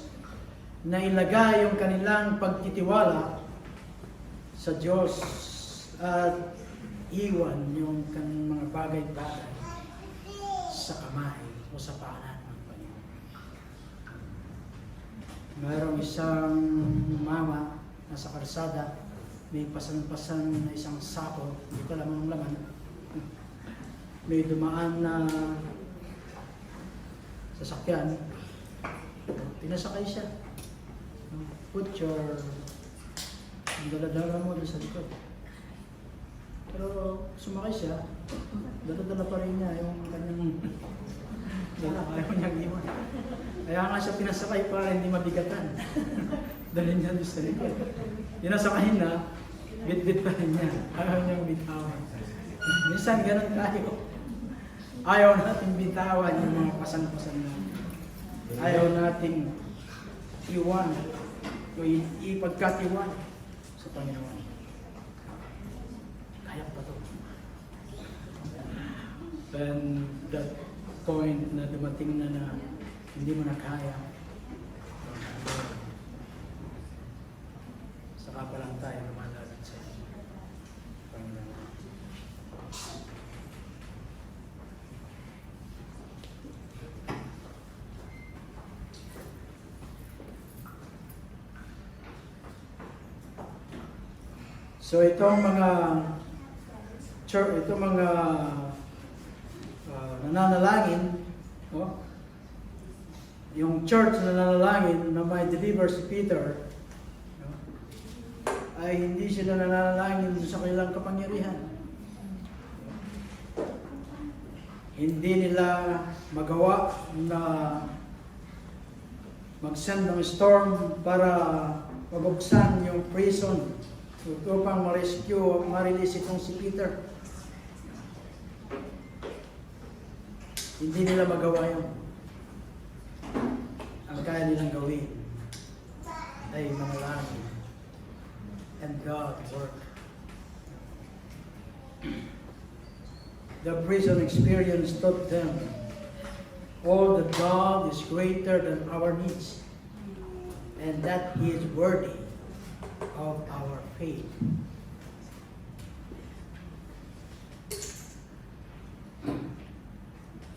na ilagay yung kanilang pagtitiwala sa Diyos at iwan yung kanilang mga bagay-bagay sa kamay o sa paanan ng Panginoon. Mayroong isang mama na sa karsada, may pasan-pasan na isang sako, hindi ko alam ang laman. May dumaan na sasakyan, pinasakay siya. Put your dala-dala mo sa likod. Pero sumakay siya, dala-dala pa rin niya yung kanyang Ayaw niyang iwan. Kaya nga siya pinasakay para hindi mabigatan. Dalhin niya doon sa likod. Pinasakayin na, bit-bit pa rin niya. Ayaw niyang bitawan. Minsan ganun tayo. Ayaw natin bitawan yung mga pasan-pasan natin. Ayaw nating iwan o ipagkatiwan sa Panginoon. Kaya pa to. And that point na dumating na hindi mo na kaya, saka pa lang tayo lumalapit sa Panginoon. So itong mga church, itong mga nananalangin, no? Yung church na nananalangin na may deliver si Peter, no? Ay hindi sila nananalangin sa kanilang kapangyarihan. Hindi nila magawa na mag-send ng storm para mabuksan yung prison upang ma-rescue at ma-release itong si Peter. Hindi nila magawa yun. Ang kaya nilang gawin ay manalangin. And God work. The prison experience taught them all that God is greater than our needs and that He is worthy of our faith.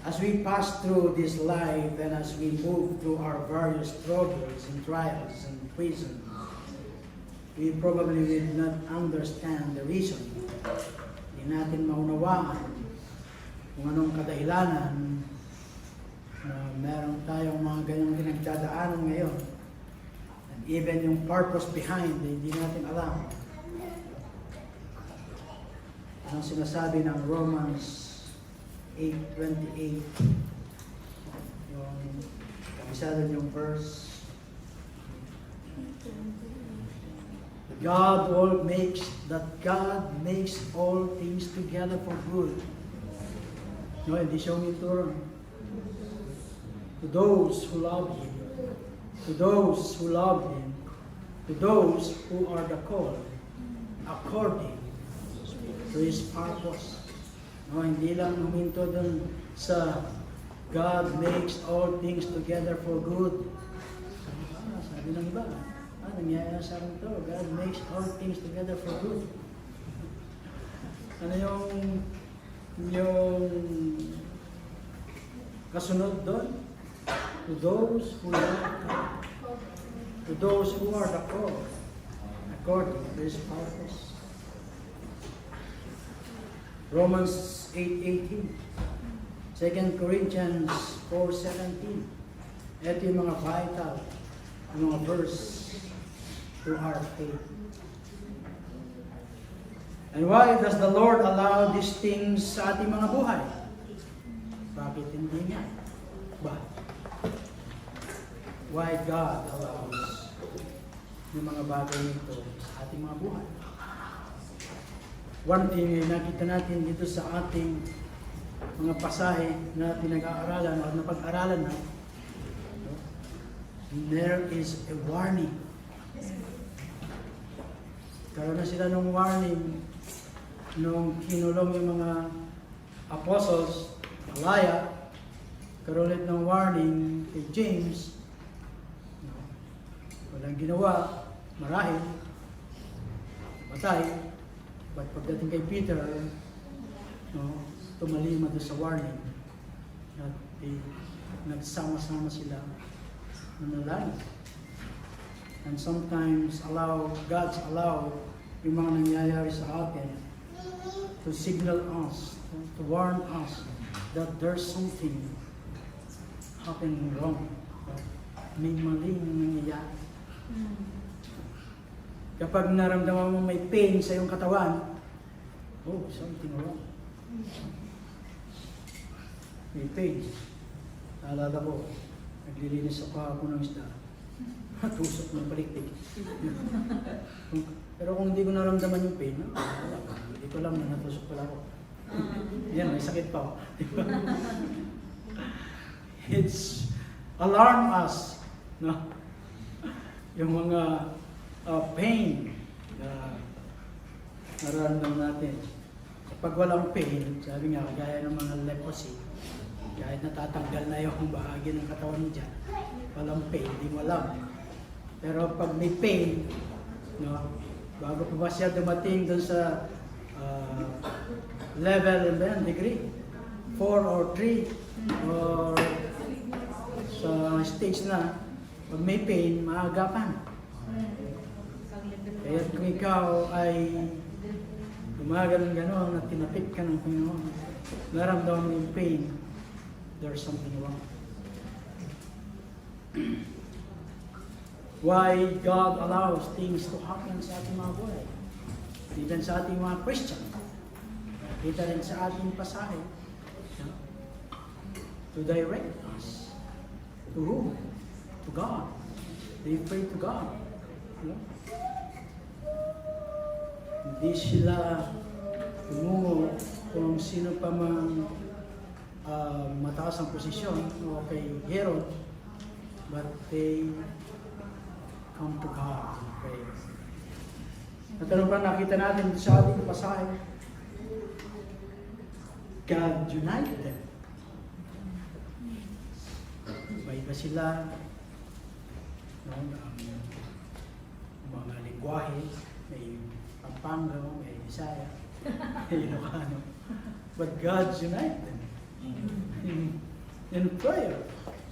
As we pass through this life and as we move through our various struggles and trials and prisons, we probably will not understand the reason. Hindi natin maunawaan kung anong kadahilanan na meron tayong mga ganyang pinagdadaanan ngayon. And even yung purpose behind, hindi natin alam. Anong sinasabi ng Romans 8:28, yung kabisado yung verse, God makes all things together for good. No, hindi siya umituron. To those who love Him, to those who love Him, to those who are the called, according to His purpose. No, hindi lang huminto dun sa God makes all things together for good. Sabi ng iba, nangyayari sa akin to, God makes all things together for good. Ano yung kasunod doon? To those who love God, to those who are the called, according to His purpose. Romans 8:18, 2 Corinthians 4:17. Ito yung mga vital, mga verse to our faith. And why does the Lord allow these things sa ating mga buhay? Bakit hindi niya? Ba? Why God allows yung mga bagay nito sa ating mga buhay? One thing ay nakita natin dito sa ating mga pasahe na pinag-aaralan o napag-aralan na, there is a warning. Karoon na sila ng warning nung kinulong yung mga apostles, Malaya, karoon ulit ng warning kay James, walang ginawa, marahil, patay. But pagdating kay Peter, tumalima doon sa warning at nagsama-sama sila nanalangin. And sometimes God's allow yung mga nangyayari sa atin to signal us, to warn us that there's something happening wrong. May maling nangyayari. Kapag naramdaman mo may pain sa iyong katawan, something wrong. May pain. Naalala ko, naglilinis ako ng isda. Tusok ng palikpik. Pero kung hindi ko naramdaman yung pain, wala. Hindi ko alam na natusok pala ako. Yan, may sakit pa ako. It's alarm us, no? Yung mga pain na nararamdaman natin. Kapag walang pain, sabi nga, kagaya ng mga leprosy, kahit natatanggal na yung bahagi ng katawan niya, walang pain, hindi mo alam. Pero pag may pain, no, bago pa ba siya dumating doon sa level and degree, 4 or 3, or sa stage na, pag may pain, maagapan. Kaya kung ikaw ay gumaganon at tinapik ka ng Panginoon, naramdaman mo yung pain, there's something wrong. Why God allows things to happen sa ating mga buhay. Even sa ating mga Christian. Kita rin sa ating pasahe. To direct us. To whom? To God. They pray to God. Hindi sila tumungo kung sino pa man mataas ang posisyon o kay Herod, but they come to God and pray. At ano pa nakita natin sa ating pasahe? God united them. Iba-iba sila, no? Mga lingwahe, may Pampanga, may Bisaya, may Ilocano. But God united them in prayer.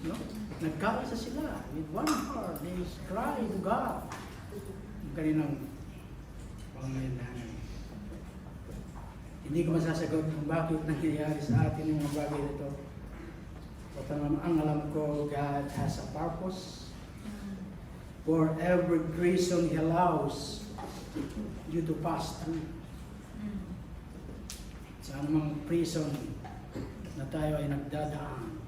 No? Nagkaisa sila with one heart. They cry to God. Yung kaninang pangailangan. Hindi ko masasagot kung bakit nangyayari sa atin yung mga bagay nito. But ang alam ko, God has a purpose. For every prison He allows you to pass through. Sa anumang prison na tayo ay nagdadaan,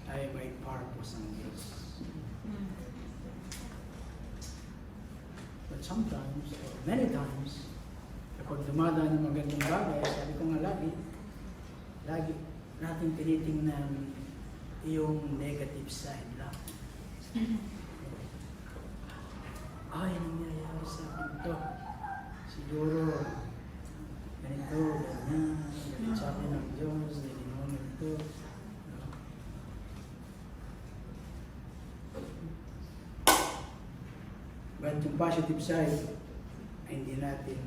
tayo may purpose ng Diyos. But sometimes, or many times, kapag dumadaan ng magandang bagay, sabi ko nga lagi natin tinitingnan yung negative side lang. Ay, nangyayari sa akin ito. Siguro, ganito, ganyan, ganyan sa akin ng Diyos, ganyan ito. But yung positive side, ay hindi natin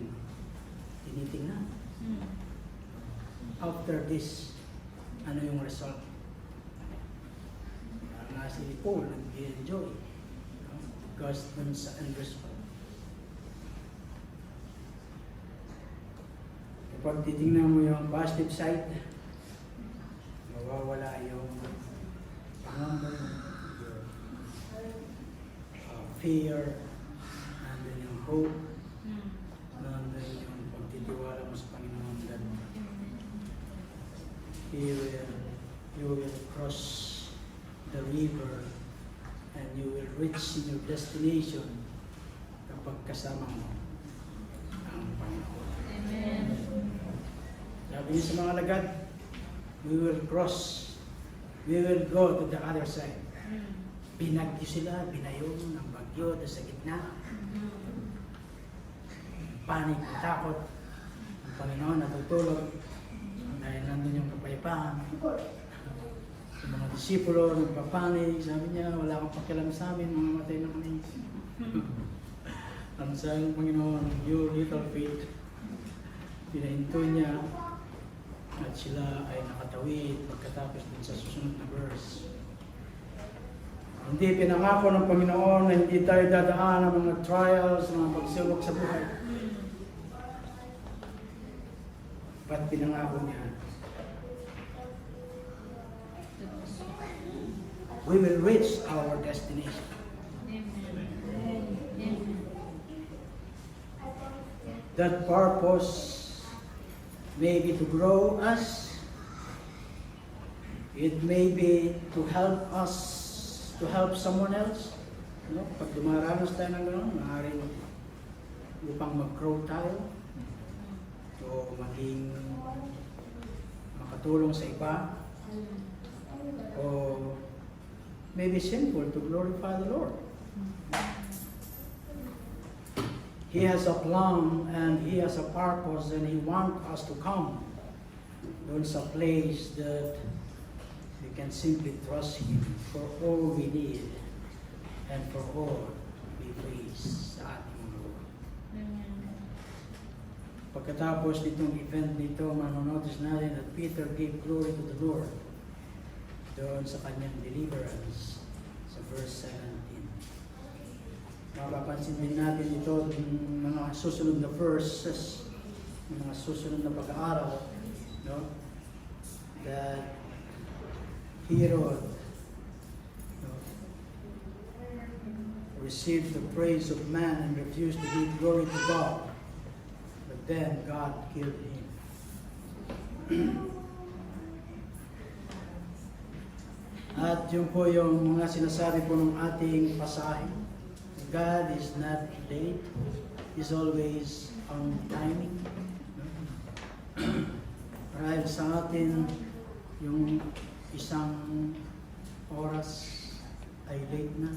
tinitingnan. After this, ano yung result? Nga si Paul, nag-enjoy. Because dun sa end result. Kapag titingnan mo yung positive side, mawawala yung pangamba, fear, nandun yung hope, nandun yung pagtitiwala mo sa Panginoon. That you will cross the river and you will reach in your destination kapag kasama mo ang Panginoon. Amen. Sabi niya sa mga lagad, we will cross, we will go to the other side. Binagyo sila, binayo ng bagyo sa gitna. Panik, takot. Ang Panginoon natutulog dahil nandun yung kapayapaan. Sa mga disipulo, nagpapanig, sabi niya, wala kang pakialam sa amin, mga matay na kami. Ang sabi ng Panginoon, you little faith, pinahinto niya at sila ay nakatawid pagkatapos din sa susunod na verse. Hindi pinangako ng Panginoon na hindi tayo dadaan ng mga trials, mga pagsubok sa buhay. Ba't pinangako niya? We will reach our destination. That purpose may be to grow us It may be to help us, to help someone else. No? Pag dumaranas tayo ng gano'n, maaaring upang mag-grow tayo, o maging makatulong sa iba, o maybe simple to glorify the Lord. He has a plan and He has a purpose, and He wants us to come doon sa place that we can simply trust Him for all we need and for all we praise sa ating Lord. Pagkatapos nitong event nito, manonotice natin that Peter gave glory to the Lord doon sa kanyang deliverance sa verse 17. Mapapansin din natin ito ng mga susunod na verses, ng mga susunod na pag-aaral, no? That Herod, no, received the praise of man and refused to give glory to God. But then God killed him. At yun po yung mga sinasabi po ng ating pasahe. God is not late. He's always on timing. Marahil sa atin, yung isang oras ay late na.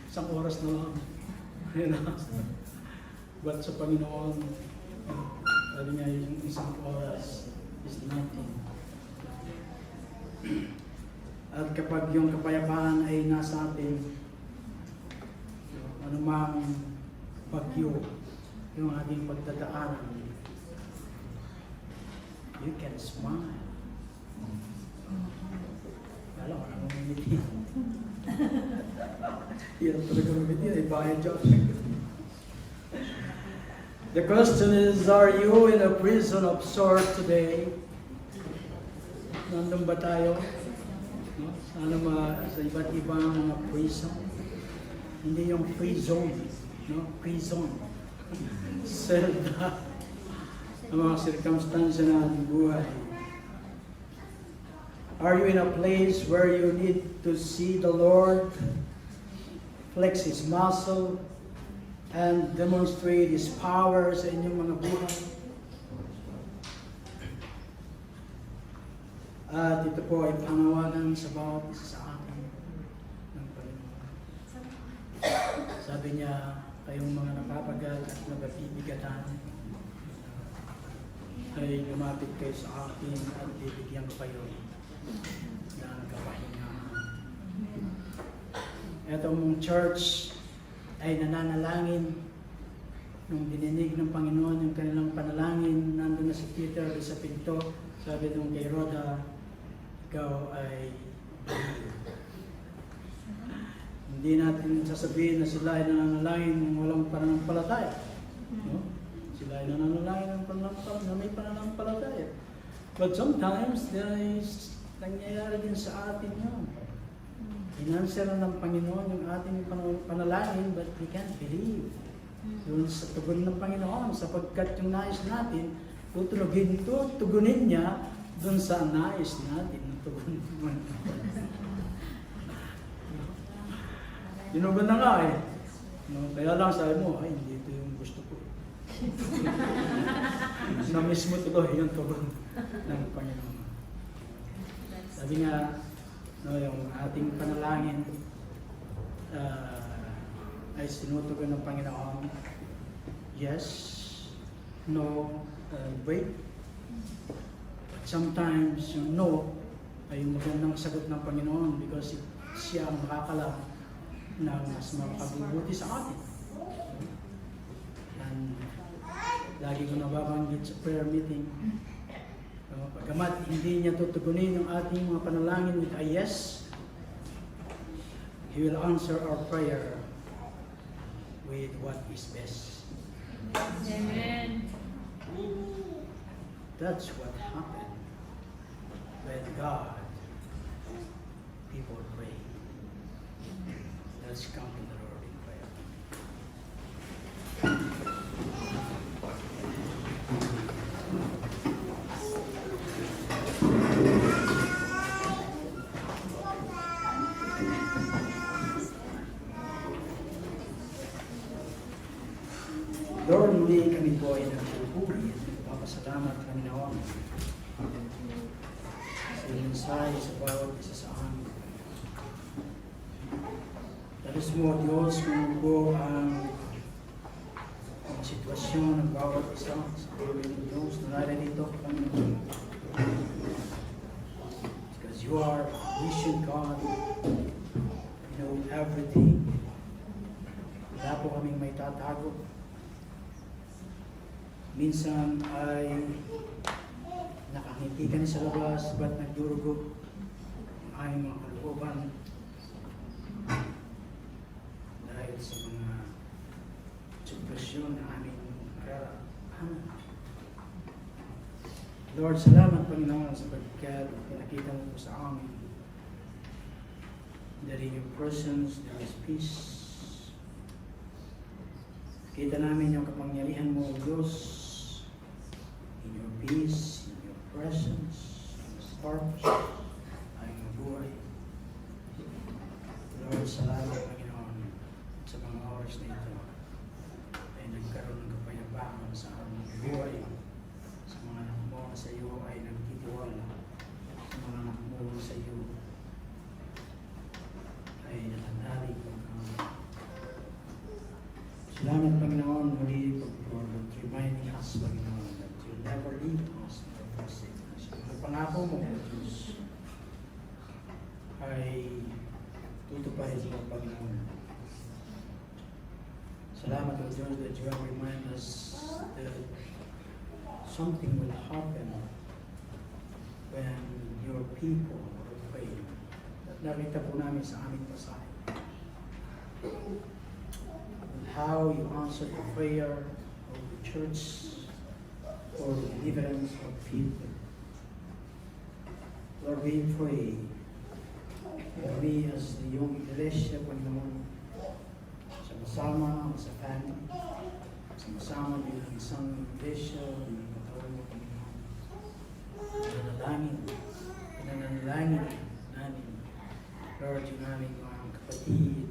Isang oras na lang. But sa Panginoon, sabi niya, yung isang oras is nothing. At kapag yung kapayapaan ay nasa atin, anumang bagyo yung ating pagdadaanan, you can smile. Alam ko na mamimiti. Hirap talaga mamimiti, ay bayad dyan. The question is, are you in a prison of sorts today? Nandun ba tayo? No? Sana sa iba't ibang mga prison. Hindi yung free zone, no? Prison. Selda. Ang mga circumstances na ating buhay. Are you in a place where you need to see the Lord flex His muscle and demonstrate His power sa inyong mga buhay? At ito po ay panawagan sa bawat isa sa atin ng Panginoon. Sabi niya, kayong mga napapagal at nabibigatan ay lumapit kayo sa akin at bibigyan ko kayo ng kapahingahan. Itong church ay nananalangin nung dininig ng Panginoon yung kanilang panalangin. Nandun na si Peter sa pinto. Sabi nung kay Rhoda, ikaw ay hindi natin sasabihin na sila ay nananalangin ng walang pananampalataya. No? Sila ay nananalangin na may pananampalataya. But sometimes, there is nangyayari din sa atin yun. Inansweran ng Panginoon yung ating panalangin, but we can't believe. Doon sa tugon ng Panginoon, sapagkat yung nais natin, tugunin niya doon sa nais natin na tugunin. Tinugon na nga eh. No, kaya lang sabi mo, ay hindi ito yung gusto ko. Na-miss mo tuloy yung tugon ng Panginoon. Sabi nga, no, yung ating panalangin ay sinutugon ng Panginoon. Yes, no, wait. But sometimes yung no ay yung magandang sagot ng Panginoon because siya ang makakala na mas makabubuti sa atin. And lagi ko nababanggit sa prayer meeting, pagkamat hindi niya tutugunin yung ating mga panalangin with a yes, He will answer our prayer with what is best. Amen. That's what happened when God, people pray. Let's come to the Lord in prayer. Lord, muli kami po ay nagpupuri at nagpapasalamat kami naon sa mensahe sa bawat isa sa amin. Dalos mo, Diyos, kung po ang sitwasyon ng bawat isa sa amin, Diyos, na narito kami. Because you are omniscient God, you know everything. Wala po kaming may tatago. Minsan ay nakangiti ka na sa labas, ba't nagdurugo ang aming mga kalooban dahil sa mga sitwasyon na aming nararaanan. Lord, salamat Panginoon sapagkat pinakita mo po sa amin that in your presence there is peace. Kita namin yung kapangyarihan mo, O Diyos, in your peace, in your presence, in your purpose, ay iyong buhay. Lord, salamat Panginoon sa mga oras na ito ay nagkaroon ng kapayapaan sa aming buhay. Sa mga anak mo sa iyo ay nagtitiwala. Sa mga anak mo sa iyo ay nananalig Panginoon. Salamat Panginoon muli for reminding us Panginoon that you never leave us nor forsake us. Ang pangako mo Diyos ay tutuparin mo Panginoon. Salamat O Diyos that you have reminded us that something will happen when your people will pray. At nakita po namin sa aming pasahe how you answer the prayer of the church for the deliverance of people. Lord, we pray that we as the young iglesia, Panginoon, sama-sama sa family, sama-sama bilang isang iglesia, bilang katawan mo, Panginoon. Pinanalangin namin, Lord, yung aming mga kapatid,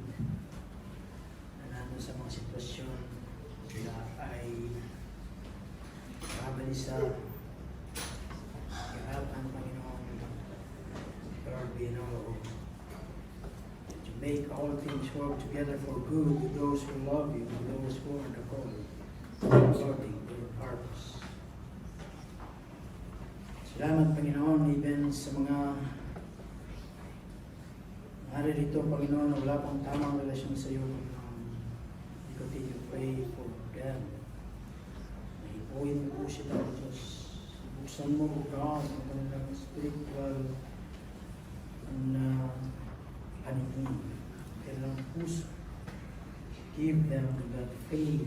sa mga sitwasyon sila ay kabalisa hirapan Panginoon. Lord, we know that you make all things work together for good to those who love you, to those who are the called according to your purpose. Salamat Panginoon even sa mga naririto Panginoon na wala pang tamang relasyon sa iyo Panginoon. Continue to pray for them. Ipuin mo po sila, Diyos. Buksan mo, O God, ang kanilang spiritual na paningin, kanilang puso. Give them that faith.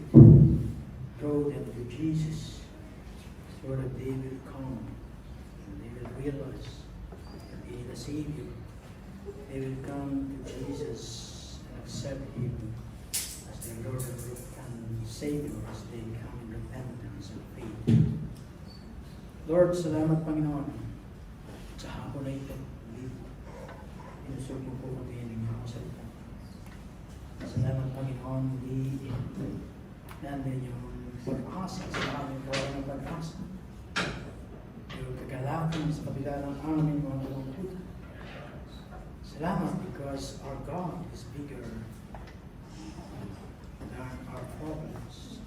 Draw them to Jesus so that they will come and they will realize that He is the Savior. They will come to Jesus and accept Him the Lord and Savior as they come in repentance and faith. Lord, salamat Panginoon sa hapon na ito. Inusog mo po kami ng iyong salita. Salamat Panginoon, hindi namin yung pag-asa sa aming gawa ng pag-asa. Yung kagalakan sa kabila ng aming mga kalungkutan. Salamat because our God is bigger our problems.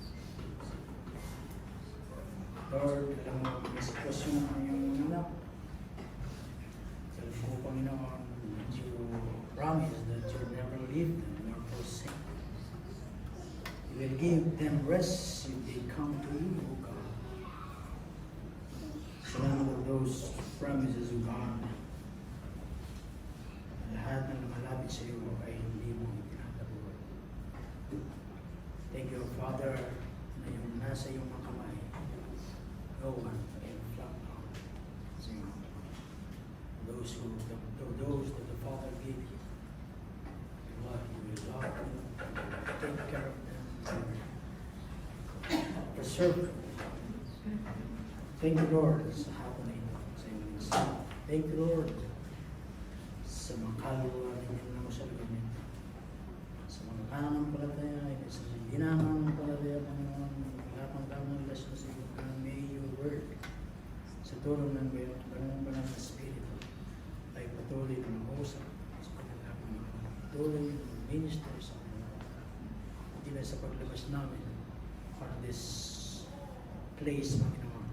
Lord, alam mo ang sitwasyon ng iyong anak. Alam ko, Panginoon, that you promise that you never leave them nor forsake them. You will give them rest if they come to you, O God. Salamat for those promises, O God. Lahat ng lumalapit sa iyo ay hindi mo pinatabuhay. Thank you, Father, na yung nasa iyong mga kamay. No one can flop out. Those that the Father gave you, love you, will love them, take care of them, preserve them. Thank you, Lord, sa hapon na ito. Thank you, Lord, sa mga kaluluwa ninyo na sa lugar nito. Sa mga pananampalataya, sa hindi naman palataya, Panginoon, Diyos sa paglabas namin on this place, Panginoon.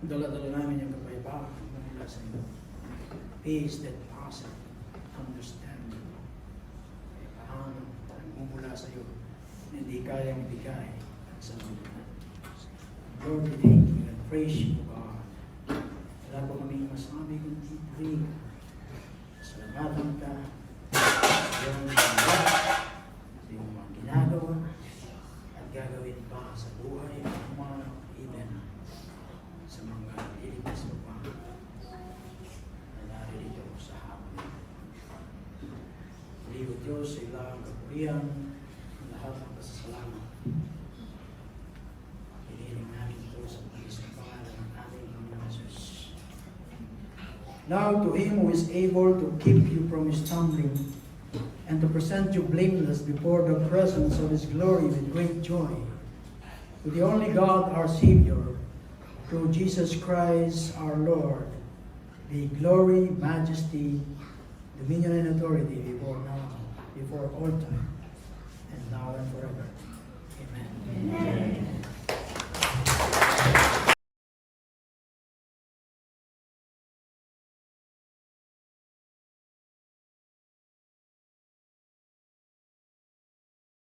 Dala-dala namin yung kapayapaan mula sa iyo. Peace that passes understanding. Ang mumula sa iyo, hindi kayang ibigay sa mga. Lord, we thank you and praise you, God. Wala po kami masabi kundi pray. Salamatan ka sa iyong mga ginagawa at gagawin pa sa buhay ng mga even sa mga iligtas mo pa na naririto sa hapon. Liwat Diyos sa ilang kapurihan ang lahat ng pasasalamat. Piniling namin ito sa pagis ng pangalan ng ating Panginoon Jesus. Now to Him who is able to keep you from stumbling and to present you blameless before the presence of His glory with great joy, to the only God our Savior, through Jesus Christ our Lord, be glory, majesty, dominion, and authority before now, before all time, and now and